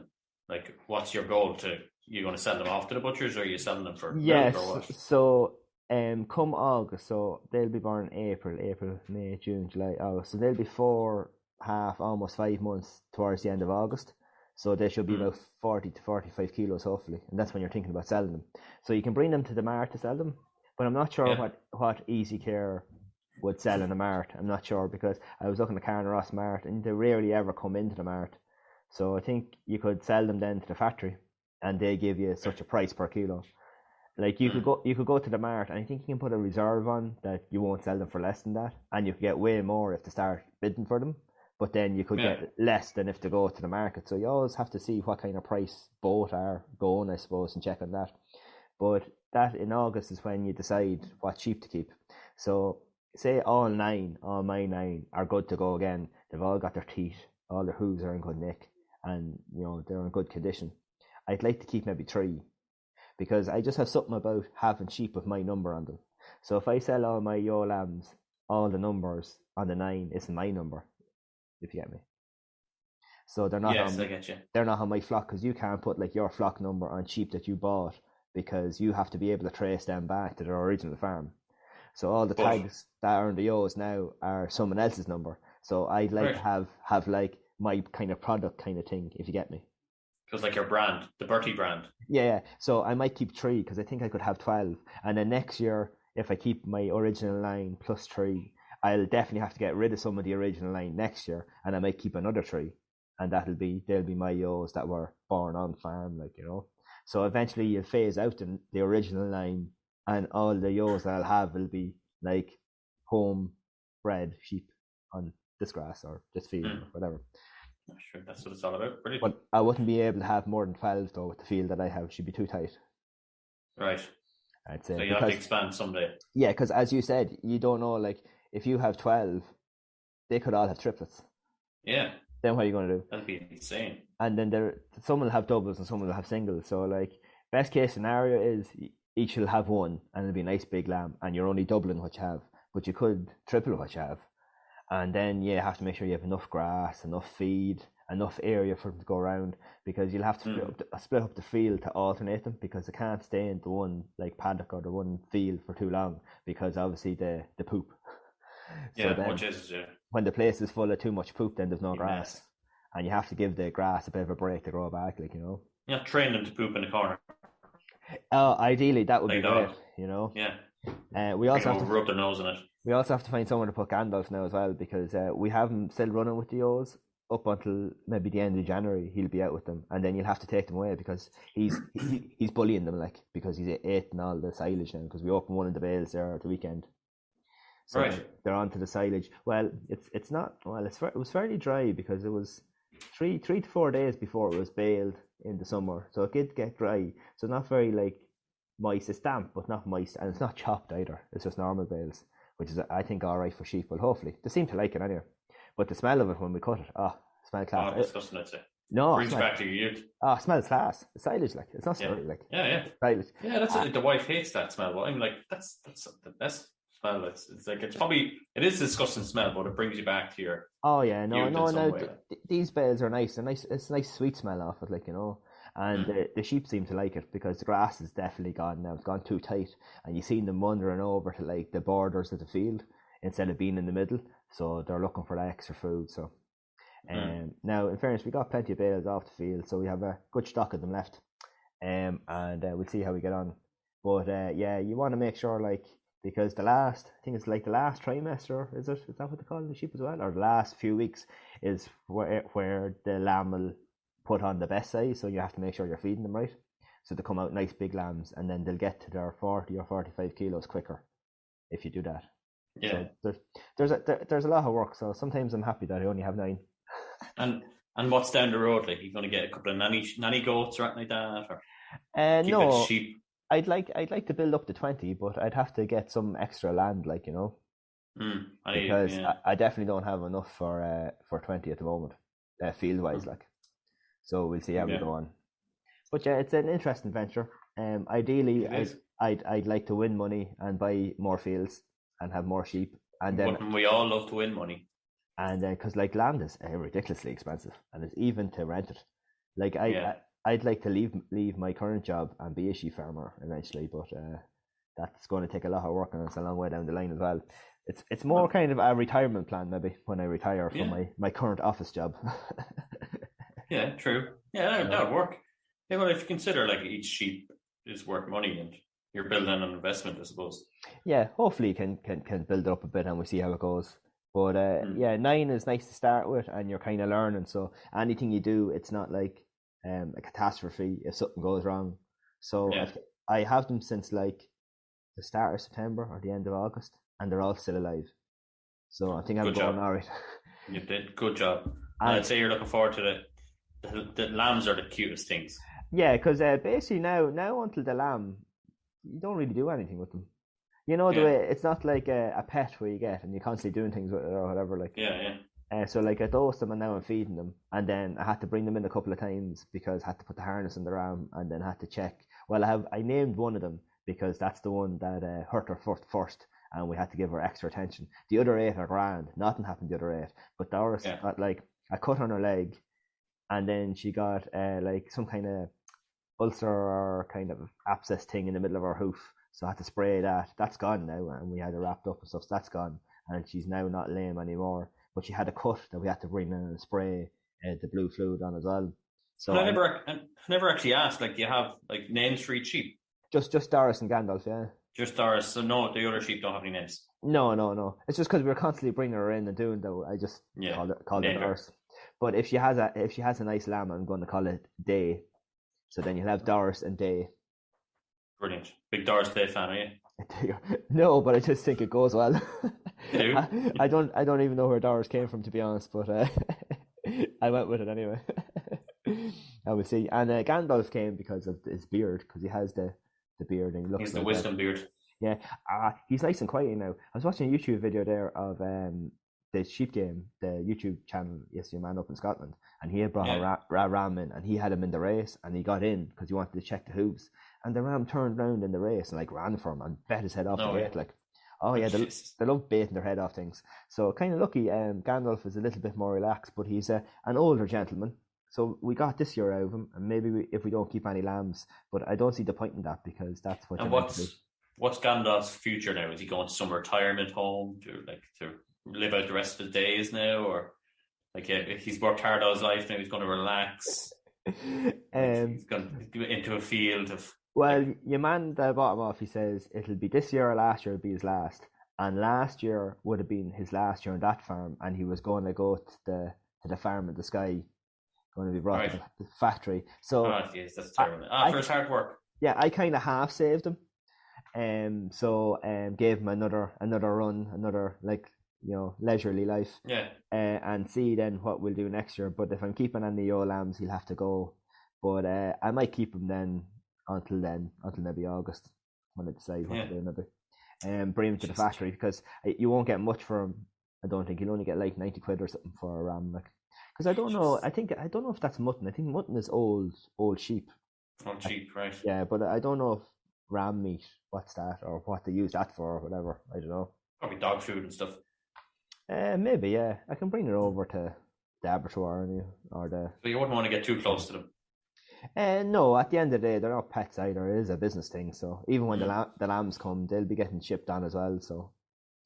what's your goal you going to sell them off to the butchers, or are you selling them for milk or what? So come August, so they'll be born April, May, June, July, August. So they'll be 4.5, almost 5 months towards the end of August. So they should be about 40 to 45 kilos, hopefully. And that's when you're thinking about selling them. So you can bring them to the mart to sell them. But I'm not sure what Easy Care would sell in a mart. I'm not sure because I was looking at Carn Ross Mart and they rarely ever come into the mart. So I think you could sell them then to the factory and they give you such a price per kilo. Like you could go to the mart and I think you can put a reserve on that you won't sell them for less than that, and you could get way more if they start bidding for them. But then you could get less than if they go to the market. So you always have to see what kind of price both are going, I suppose, and check on that. But that in August is when you decide what sheep to keep. So say all my 9 are good to go again. They've all got their teeth, all their hooves are in good nick, and they're in good condition. I'd like to keep maybe 3. Because I just have something about having sheep with my number on them. So if I sell all my yo lambs, all the numbers on the 9 isn't my number, if you get me. So they're not I get you. They're not on my flock, because you can't put like your flock number on sheep that you bought, because you have to be able to trace them back to their original farm. So all the tags that are on the yos now are someone else's number. So I'd like to have like my kind of product kind of thing, if you get me. Because like your brand, the Bertie brand. Yeah. So I might keep 3 because I think I could have 12. And then next year, if I keep my original line plus 3, I'll definitely have to get rid of some of the original line next year, and I might keep another 3. And they'll be my yos that were born on farm, So eventually you'll phase out the original line, and all the yos that I'll have will be like home bred sheep on this grass or this field or whatever. Sure, that's what it's all about. Brilliant. But I wouldn't be able to have more than 12 though with the field that I have. She'd be too tight. Right. I'd say. So you have to expand someday. Yeah, because as you said, you don't know, like, if you have 12, they could all have triplets. Yeah. Then what are you going to do? That'd be insane. And then some will have doubles and some will have singles. So, like, best case scenario is each will have 1 and it'll be a nice big lamb, and you're only doubling what you have. But you could triple what you have. And then you have to make sure you have enough grass, enough feed, enough area for them to go around, because you'll have to split up the field to alternate them, because they can't stay in the one like paddock or the one field for too long, because obviously the poop. Yeah, when the place is full of too much poop, then there's no grass, and you have to give the grass a bit of a break to grow back, Yeah, train them to poop in the corner. Ideally, that would be great, Yeah. We also have to rub their nose in it. We also have to find someone to put Gandalf now as well, because we have him still running with the O's up until maybe the end of January. He'll be out with them, and then you'll have to take them away because he's bullying them, like, because he's eating all the silage now, because we opened one of the bales there at the weekend. So they're onto the silage. Well, it's not. Well, it was fairly dry because it was 3 to 4 days before it was baled in the summer, so it did get dry. So not very like moist. It's damp, but not moist, and it's not chopped either. It's just normal bales, which is, I think, all right for sheep. Well, hopefully. They seem to like it anyway. But the smell of it when we cut it, smell class. Oh, disgusting, I'd say. No. Brings back to your youth. It smells class. The silage, like, it's not smelly, like. Yeah. Silage. Yeah, that's it. The wife hates that smell. But I'm like, that's the best smell. It's like, it is a disgusting smell, but it brings you back to your No. These bales are nice. It's a nice sweet smell off it, like, And the sheep seem to like it because the grass is definitely gone now. It's gone too tight, and you've seen them wandering over to like the borders of the field instead of being in the middle. So they're looking for that extra food. So, now in fairness, we got plenty of bales off the field, so we have a good stock of them left. And we'll see how we get on. But you want to make sure, like, because the last trimester, is that what they call the sheep as well, or the last few weeks is where the lamb will put on the best size, so you have to make sure you're feeding them right, so they come out nice big lambs, and then they'll get to their 40 or 45 kilos quicker if you do that. Yeah. So there's a lot of work, so sometimes I'm happy that I only have 9. And what's down the road? Like, you're going to get a couple of nanny goats or anything like that, or no, sheep? I'd like to build up to 20, but I'd have to get some extra land, like, because I definitely don't have enough for 20 at the moment, field wise, like. So we'll see how we go on. But yeah, it's an interesting venture. Ideally, I'd like to win money and buy more fields and have more sheep. And then wouldn't we all love to win money? And then, because like land is ridiculously expensive, and it's even to rent it. Like I'd like to leave my current job and be a sheep farmer eventually, but that's going to take a lot of work, and it's a long way down the line as well. It's more kind of a retirement plan maybe when I retire from my current office job. Yeah, true. Yeah, that would work. Yeah, well, if you consider like each sheep is worth money, and you're building an investment, I suppose. Yeah, hopefully can build it up a bit and we see how it goes. But yeah, 9 is nice to start with, and you're kind of learning. So anything you do, it's not like a catastrophe if something goes wrong. So Yeah. I have them since like the start of September or the end of August, and they're all still alive. So I think I'm Good going job. all right. You did good job. And And I'd say you're looking forward to the lambs are the cutest things. yeah, because basically now until the lamb, you don't really do anything with them. You know the Yeah. way it's not like a pet where you get and you're constantly doing things with it or whatever. Like Yeah. so like I dosed them and now I'm feeding them, and then I had to bring them in a couple of times because I had to put the harness in their arm and then had to check. Well, I named one of them because that's the one that hurt her foot first, and we had to give her extra attention. The other 8 are grand, nothing happened to the other 8, but Doris Yeah. got like a cut on her leg, and then she got like some kind of ulcer or kind of abscess thing in the middle of her hoof. So I had to spray that. That's gone now, and we had it wrapped up and stuff. So that's gone, and she's now not lame anymore. But she had a cut that we had to bring in and spray the blue fluid on as well. So And I never actually asked, like, do you have like names for each sheep? just Doris and Gandalf, yeah. Just Doris. So no, the other sheep don't have any names. No. It's just because we were constantly bringing her in and doing that. I just called it Doris. But if she has a nice lamb, I'm going to call it Day. So then you'll have Doris and Day. Brilliant. Big Doris Day fan, are you? No, but I just think it goes well. You do? I don't even know where Doris came from, to be honest, but I went with it anyway. I will see. And Gandalf came because of his beard, because he has the beard and he looks He's the like wisdom beard. Yeah, he's nice and quiet now. I was watching a YouTube video there of the Sheep Game, the YouTube channel, yesterday, man up in Scotland, and he had brought a ram in, and he had him in the race, and he got in because he wanted to check the hooves, and the ram turned round in the race and like ran for him and bet his head off the gate, like, oh yeah, they love baiting their head off things. So kind of lucky. Gandalf is a little bit more relaxed, but he's an older gentleman. So we got this year out of him, and maybe if we don't keep any lambs, but I don't see the point in that because that's what. And what's Gandalf's future now? Is he going to some retirement home to live out the rest of his days now, or like he's worked hard all his life now? He's going to relax. He's going into a field of. Well, your man that bought him off, he says it'll be this year or last year will be his last, and last year would have been his last year on that farm, and he was going to go to the farm in the sky, going to be brought to the factory. So, geez, that's terrible. For his hard work. Yeah, I kind of half saved him, so gave him another run, another leisurely life. Yeah. And see then what we'll do next year. But if I'm keeping any old lambs, he'll have to go. But I might keep him then until maybe August when I decide what to do another. Bring him to the factory because you won't get much for him. I don't think you'll only get like 90 quid or something for a ram, like, because I don't know. I don't know if that's mutton. I think mutton is old sheep. Old sheep, right? Yeah, but I don't know if ram meat, what's that, or what they use that for, or whatever. I don't know. Probably dog food and stuff. Maybe, yeah. I can bring it over to the abattoir So you wouldn't want to get too close to them. No, at the end of the day, they're not pets either. It is a business thing. So even when the lambs come, they'll be getting shipped on as well. So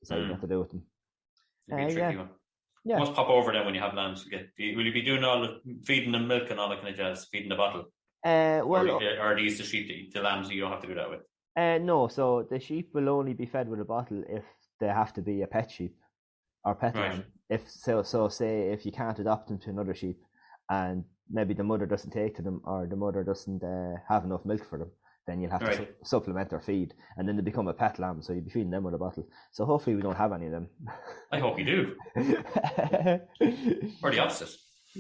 decide what to do with them. Tricky one. You must pop over then when you have lambs. Will you be doing all the feeding them milk and all that kind of jazz, feeding the bottle? Or are these the sheep, the lambs you don't have to do that with? No, so the sheep will only be fed with a bottle if they have to be a pet sheep or pet lamb. If say if you can't adopt them to another sheep, and maybe the mother doesn't take to them, or the mother doesn't have enough milk for them, then you'll have to supplement their feed, and then they become a pet lamb. So you'll be feeding them with a bottle. So hopefully we don't have any of them. I hope you do. Or the opposite.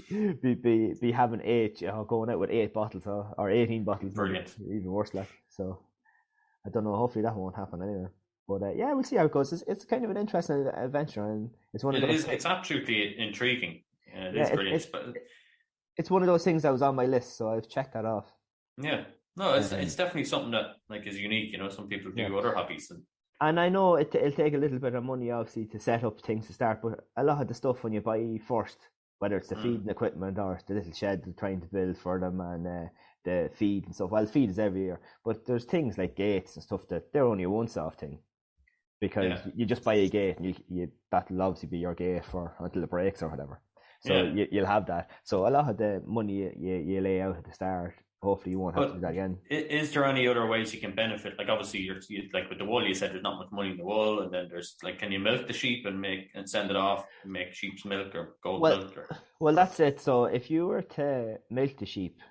Be having 8, going out with 8 bottles or 18 bottles. Brilliant. Even worse, like. So I don't know. Hopefully that won't happen anyway. But yeah, we'll see how it goes. It's kind of an interesting adventure, and it's one of those. It's absolutely intriguing. It is brilliant. It's one of those things that was on my list, so I've checked that off. Yeah, no, it's definitely something that is unique. Some people do other hobbies, and I know it'll take a little bit of money, obviously, to set up things to start. But a lot of the stuff when you buy first, whether it's the feeding equipment or the little shed they're trying to build for them, and the feed and stuff. Well, feed is every year, but there's things like gates and stuff that they're only a once-off thing. Because you just buy a gate and that'll obviously be your gate for until it breaks or whatever. So you'll have that. So a lot of the money you lay out at the start hopefully you won't have to do that again. Is there any other ways you can benefit? Like obviously, like with the wool, you said there's not much money in the wool, and then there's like, can you milk the sheep and send it off, and make sheep's milk or goat milk? Well, that's it. So if you were to milk the sheep,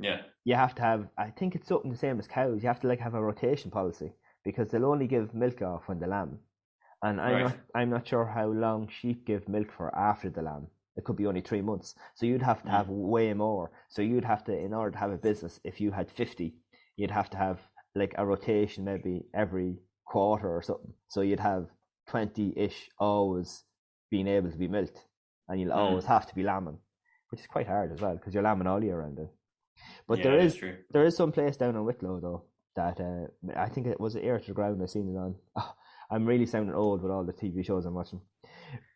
you have to have. I think it's something the same as cows. You have to like have a rotation policy because they'll only give milk off when the lamb. And I'm not sure how long sheep give milk for after the lamb. It could be only 3 months. So you'd have to have way more. So you'd have to, in order to have a business, if you had 50, you'd have to have like a rotation maybe every quarter or something. So you'd have 20-ish always being able to be milked. And you'll always have to be lambing, which is quite hard as well because you're lambing all year round. But there is some place down in Wicklow though that I think it was Ear to the Ground I seen it on. Oh, I'm really sounding old with all the TV shows I'm watching.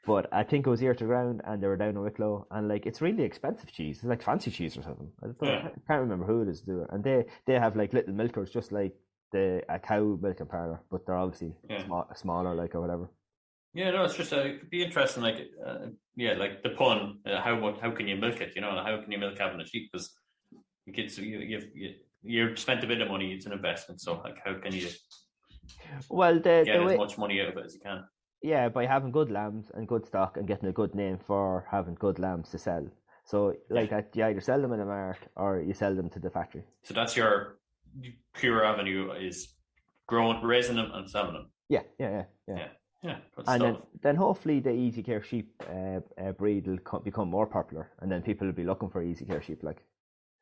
But I think it was Ear to the Ground and they were down in Wicklow and like it's really expensive cheese. It's like fancy cheese or something. I can't remember who it is doing. And they have like little milkers just like a cow milking parlour, but they're obviously smaller like or whatever. Yeah, no, it's just it could be interesting. Like like the pun. How can you milk it? You know, how can you milk having a sheep? Because you've spent a bit of money. It's an investment. So like, how can you get as much money out of it as you can? Yeah, by having good lambs and good stock and getting a good name for having good lambs to sell. So like that, you either sell them in a mart or you sell them to the factory. So that's your pure avenue is raising them and selling them. Yeah. Good and stuff. then hopefully the easy care sheep breed will become more popular, and then people will be looking for easy care sheep. Like,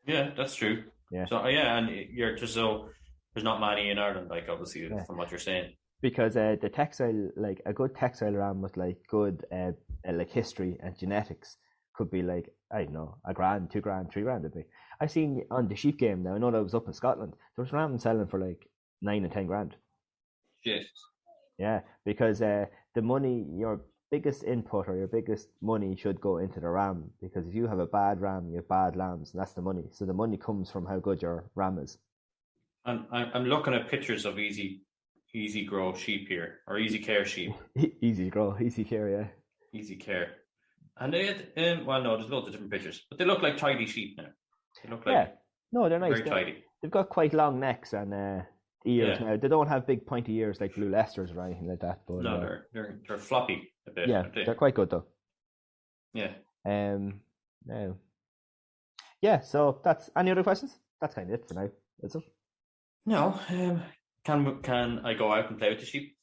yeah, that's true. Yeah. So and you're just so there's not many in Ireland, like obviously from what you're saying. Because the textile, like a good textile ram with like good like history and genetics could be like, I don't know, $1,000, $2,000, $3,000 it'd be. I seen on the sheep game now, I know that I was up in Scotland, there was rams selling for like 9 and 10 grand. Shit. Yeah, because the money, your biggest input or your biggest money should go into the ram, because if you have a bad ram, you have bad lambs, and that's the money. So the money comes from how good your ram is. I'm looking at pictures of easy grow sheep here, or easy care sheep. Easy grow, easy care, yeah. Easy care. And they had, well, no, there's loads of different pictures, but they look like tidy sheep now. They look like no, they're nice. Very tidy. They've got quite long necks and ears now. They don't have big pointy ears like blue Leicesters or anything like that. But no, they're floppy a bit. Yeah, they're quite good though. Yeah. No. Yeah. So that's any other questions? That's kind of it for now. That's it. No. Can I go out and play with the sheep?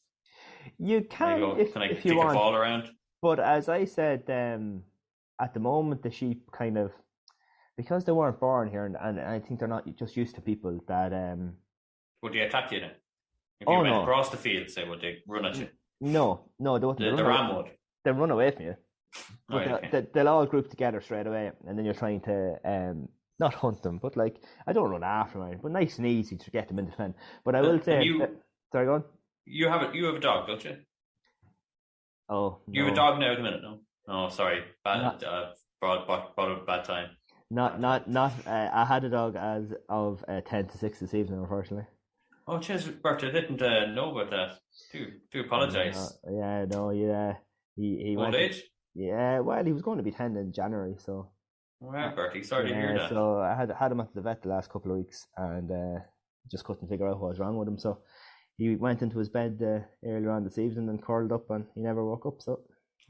You can if take you want. A ball around? But as I said, at the moment the sheep kind of, because they weren't born here, and I think they're not just used to people that. Would they attack you then? If you went across the field, say, would they run at you? No, they wouldn't. The ram would. They'll run away from you. But right, they'll all group together straight away, and then you're trying to not hunt them, but like I don't run after them, but nice and easy to get them in the pen. But I will say, sorry, go on. You have a dog, don't you? Oh, no. You have a dog now at the minute, no? Oh, sorry, brought a bad time. Not. I had a dog as of 10 to 6 this evening, unfortunately. Oh, jeez, Bert, I didn't know about that. Do apologise. He old went age. Yeah, well, he was going to be 10 in January, so. Well, Bertie, sorry to hear that. So I had him at the vet the last couple of weeks, and just couldn't figure out what was wrong with him. So he went into his bed earlier on this evening and curled up, and he never woke up. So.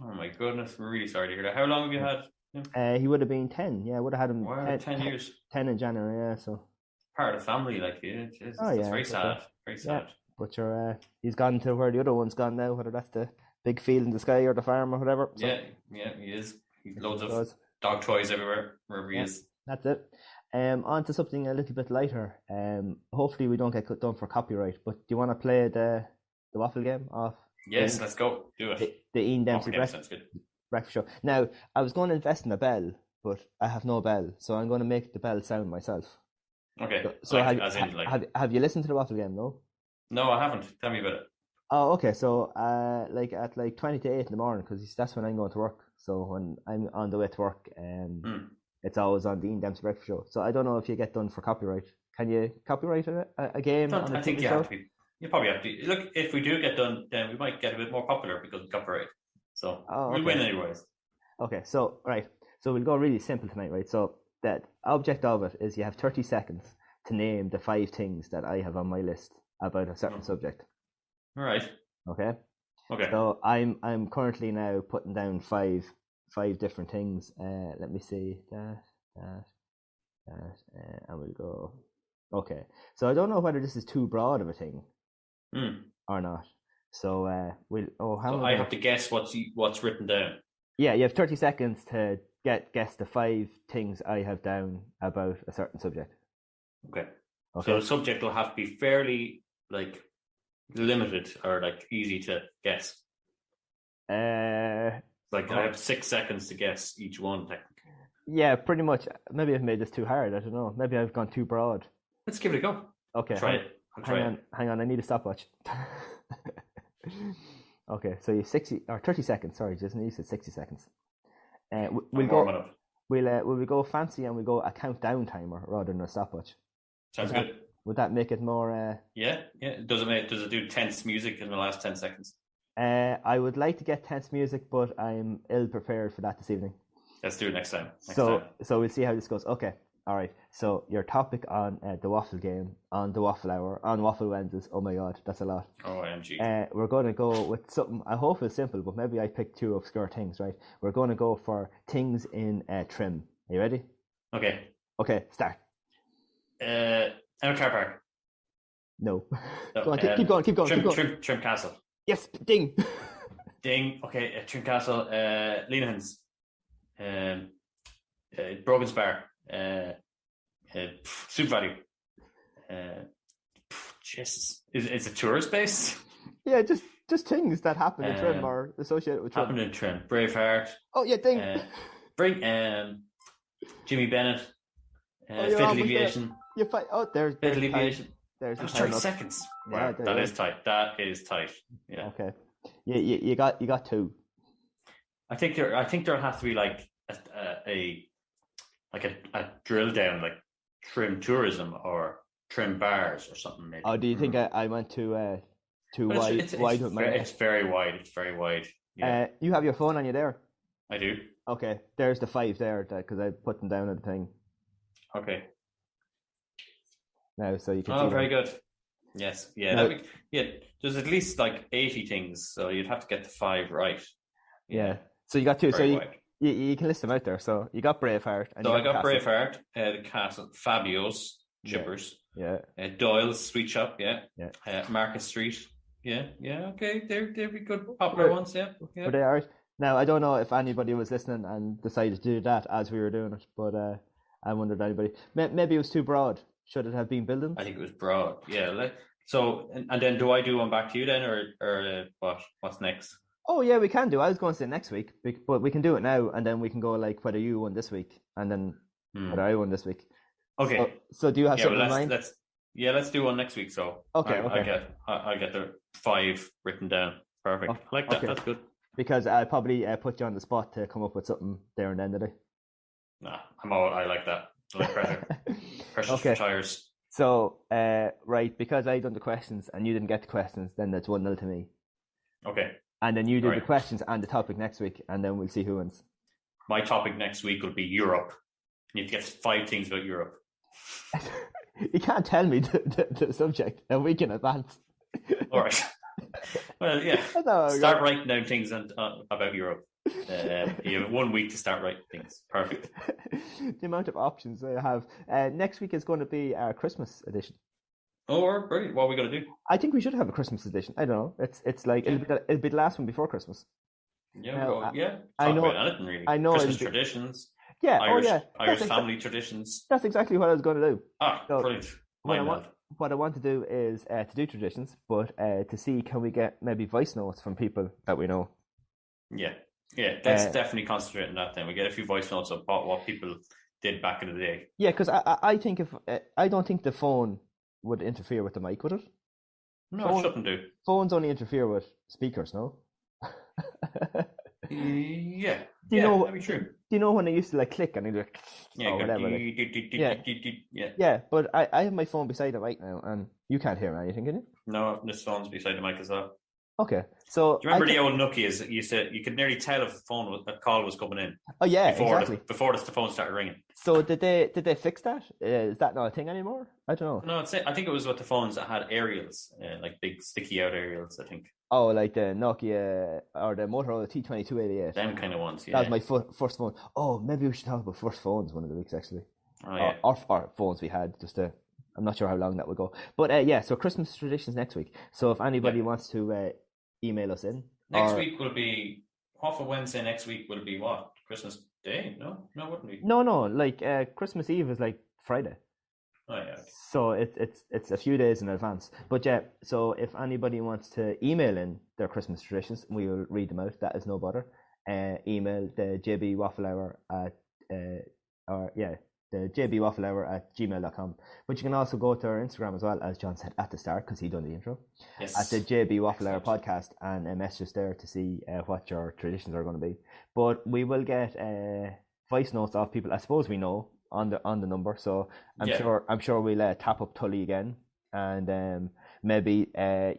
Oh my goodness, I'm really sorry to hear that. How long have you had him? He would have been 10. Yeah, I would have had him. Wow, 10 years. 10 in January. Yeah, so. Part of the family, like you. It's very sad. Very sad. Yeah, but he's gone to where the other one's gone now. Whether that's the big field in the sky or the farm or whatever. So. Yeah, he is. He's loads of dog toys everywhere, wherever he is. That's it. On to something a little bit lighter. Hopefully we don't get done for copyright. But do you want to play the waffle game off? Yes, let's go. Do it. The Ian Dempsey breakfast show. Now I was going to invest in a bell, but I have no bell, so I'm going to make the bell sound myself. Okay. So have you listened to the waffle game? No, I haven't. Tell me about it. Oh, okay. So at 20 to 8 in the morning, because that's when I'm going to work. So when I'm on the way to work, it's always on the Ian Dempsey breakfast show. So I don't know if you get done for copyright. Can you copyright a game on a TV show? You probably have to. Look, if we do get done, then we might get a bit more popular because of copyright. So we'll win anyways. Okay, so right. So we'll go really simple tonight, right? So the object of it is you have 30 seconds to name the 5 things that I have on my list about a certain subject. All right. Okay. Okay. So I'm currently now putting down five different things. Let me see that, and we'll go. Okay. So I don't know whether this is too broad of a thing or not. So we'll. Oh, how? So I have to guess what's written down. Yeah, you have 30 seconds to guess the 5 things I have down about a certain subject. Okay. So the subject will have to be fairly limited or easy to guess. I have 6 seconds to guess each one, technically. Yeah, pretty much. Maybe I've made this too hard. I don't know. Maybe I've gone too broad. Let's give it a go. Okay. Hang on. I need a stopwatch. Okay, so you have 60 or 30 seconds. Sorry, Jason, you said 60 seconds. We'll go fancy and we'll go a countdown timer rather than a stopwatch. Sounds good. Would that make it more? Yeah. Does it do tense music in the last 10 seconds? I would like to get tense music, but I'm ill prepared for that this evening. Let's do it next time. So we'll see how this goes. Okay. All right. So your topic on the Waffle game, on the Waffle Hour, on Waffle Wednesdays. Oh my God, that's a lot. OMG. We're going to go with something. I hope it's simple, but maybe I picked 2 obscure things. Right. We're going to go for things in trim. Are you ready? Okay. Okay. Start. A car park. No. Go on, keep going. Trim Castle. Yes. Ding. Ding. Okay. Trim Castle. Leanahans. Brogan's Bar. Soup Value. Jesus. Is it tourist base? Yeah, just things that happen in trim or associated with trim. Happened in trim. Braveheart. Oh yeah, ding. Jimmy Bennett. Fatal Aviation. There's Fatal Aviation. There's that was 30 seconds. Wow, that is tight. That is tight. Yeah. Okay. You got 2. I think there has to be a drill down, like trim tourism or trim bars or something. Maybe. Oh, do you think I went too wide? It's very wide. It's very wide. Yeah. You have your phone on you there? I do. Okay, there's the 5 there because I put them down at the thing. Okay. Now, so you can. Oh, very good. Yes. Yeah. There's at least 80 things, so you'd have to get the 5 right. Yeah. So you got 2. Very so you can list them out there. So you got Braveheart. So I got Braveheart, the Castle, Fabio's, Chippers. Yeah. Doyle's Sweet Shop. Yeah. Market Street. Yeah. Okay. They're good popular ones. Yeah. Were they alright? Now I don't know if anybody was listening and decided to do that as we were doing it, but I wondered if anybody. Maybe it was too broad. Should it have been buildings? I think it was broad. Yeah. So and then do I do one back to you then, or what's next? Oh yeah, we can do. I was going to say next week, but we can do it now, and then we can go whether you won this week, and then whether I won this week. Okay. So do you have something in mind? Let's do one next week. So okay. I get the 5 written down. Perfect. I like that. Okay. That's good. Because I probably put you on the spot to come up with something there and then, did I? Nah, I like that. I like pressure. Pressure for tires. So right, because I done the questions and you didn't get the questions, then that's 1-0 to me. Okay. And then you do the questions and the topic next week, and then we'll see who wins. My topic next week will be Europe. You have to get 5 things about Europe. You can't tell me the subject a week in advance. All right. Well, yeah. Start writing down things about Europe. You have 1 week to start writing things. Perfect. The amount of options I have. Next week is going to be our Christmas edition. Oh, brilliant. What are we going to do? I think we should have a Christmas edition. I don't know. It's like it'll be the last one before Christmas. Yeah, I know about anything really. I know Christmas traditions. Yeah, Irish family traditions. That's exactly what I was going to do. Brilliant. What I want to do is to do traditions, but to see can we get maybe voice notes from people that we know. Yeah. Let's definitely concentrate on that. Then we get a few voice notes about what people did back in the day. Yeah, because I think I don't think the phone would interfere with the mic, would it? No, it shouldn't do. Phones only interfere with speakers, no? Yeah. Do you know? That'd be true. Do you know when they used to click and they'd whatever? Yeah, but I have my phone beside it right now, and you can't hear anything, can you? No, this phone's beside the mic as well. Okay. So Do you remember the old Nokias? You could nearly tell if a call was coming in. Oh yeah, exactly. Before the phone started ringing. So did they fix that? Is that not a thing anymore? I don't know. No, I think it was with the phones that had aerials, like big sticky out aerials. I think. Oh, like the Nokia or the Motorola T2288. Them kind of ones. That Yeah. was my first phone. Oh, maybe we should talk about first phones one of the weeks actually. Oh yeah. Or phones we had. I'm not sure how long that will go. But yeah, so Christmas traditions next week. So if anybody wants to email us in. Next week will be Waffle Wednesday. Next week will be what? Christmas Day? No, wouldn't be. No. Like Christmas Eve is like Friday. Oh yeah. Okay. So it's a few days in advance. But yeah, so if anybody wants to email in their Christmas traditions, we will read them out. That is no bother. Email the JB Waffle Hour at the JB Waffle Hour at gmail.com. But you can also go to our Instagram as well, as John said at the start, because he done the intro. Yes. At the JB Waffle Hour podcast, and message us there to see what your traditions are going to be. But we will get voice notes of people I suppose we know on the number. So I'm sure we'll tap up Tully again, and maybe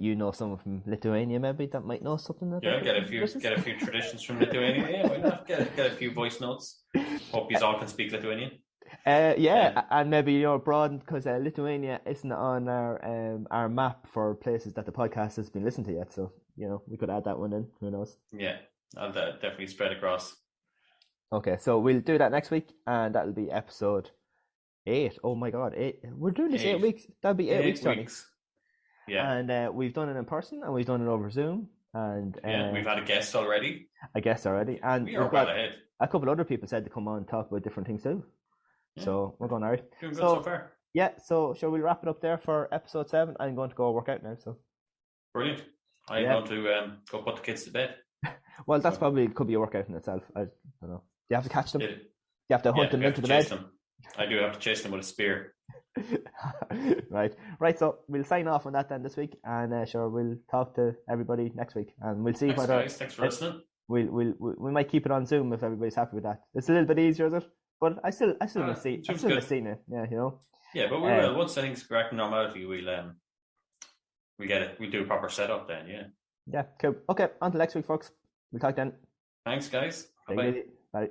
you know someone from Lithuania maybe that might know something. Get a few traditions from Lithuania. Yeah, why not? Get a few voice notes. Hope you all can speak Lithuanian. And maybe you're abroad because Lithuania isn't on our map for places that the podcast has been listened to yet. So we could add that one in. Who knows? Yeah, I'll definitely spread across. Okay, so we'll do that next week, and that'll be episode 8. Oh my God, 8! We're doing this 8 weeks. That'll be 8 weeks, Johnny. Yeah, and we've done it in person, and we've done it over Zoom, and we've had a guest already. And we are well ahead. A couple other people said to come on and talk about different things too. Yeah. So we're going all right. Doing good so far. Yeah, so shall we wrap it up there for episode 7? I'm going to go work out now. So brilliant. I'm going to go put the kids to bed. Well, that's probably could be a workout in itself. I don't know. Do you have to catch them? You have to hunt them into the bed? I do have to chase them with a spear. Right. So we'll sign off on that then this week, and sure we'll talk to everybody next week, and we'll see whether. Guys. Thanks for listening. We might keep it on Zoom if everybody's happy with that. It's a little bit easier, is it? But I still miss seeing it. Yeah, Yeah, but we will. Once things go back to normality, we'll get it. We'll do a proper setup then. Yeah. Yeah. Cool. Okay. Until next week, folks. We'll talk then. Thanks, guys. Bye. Bye.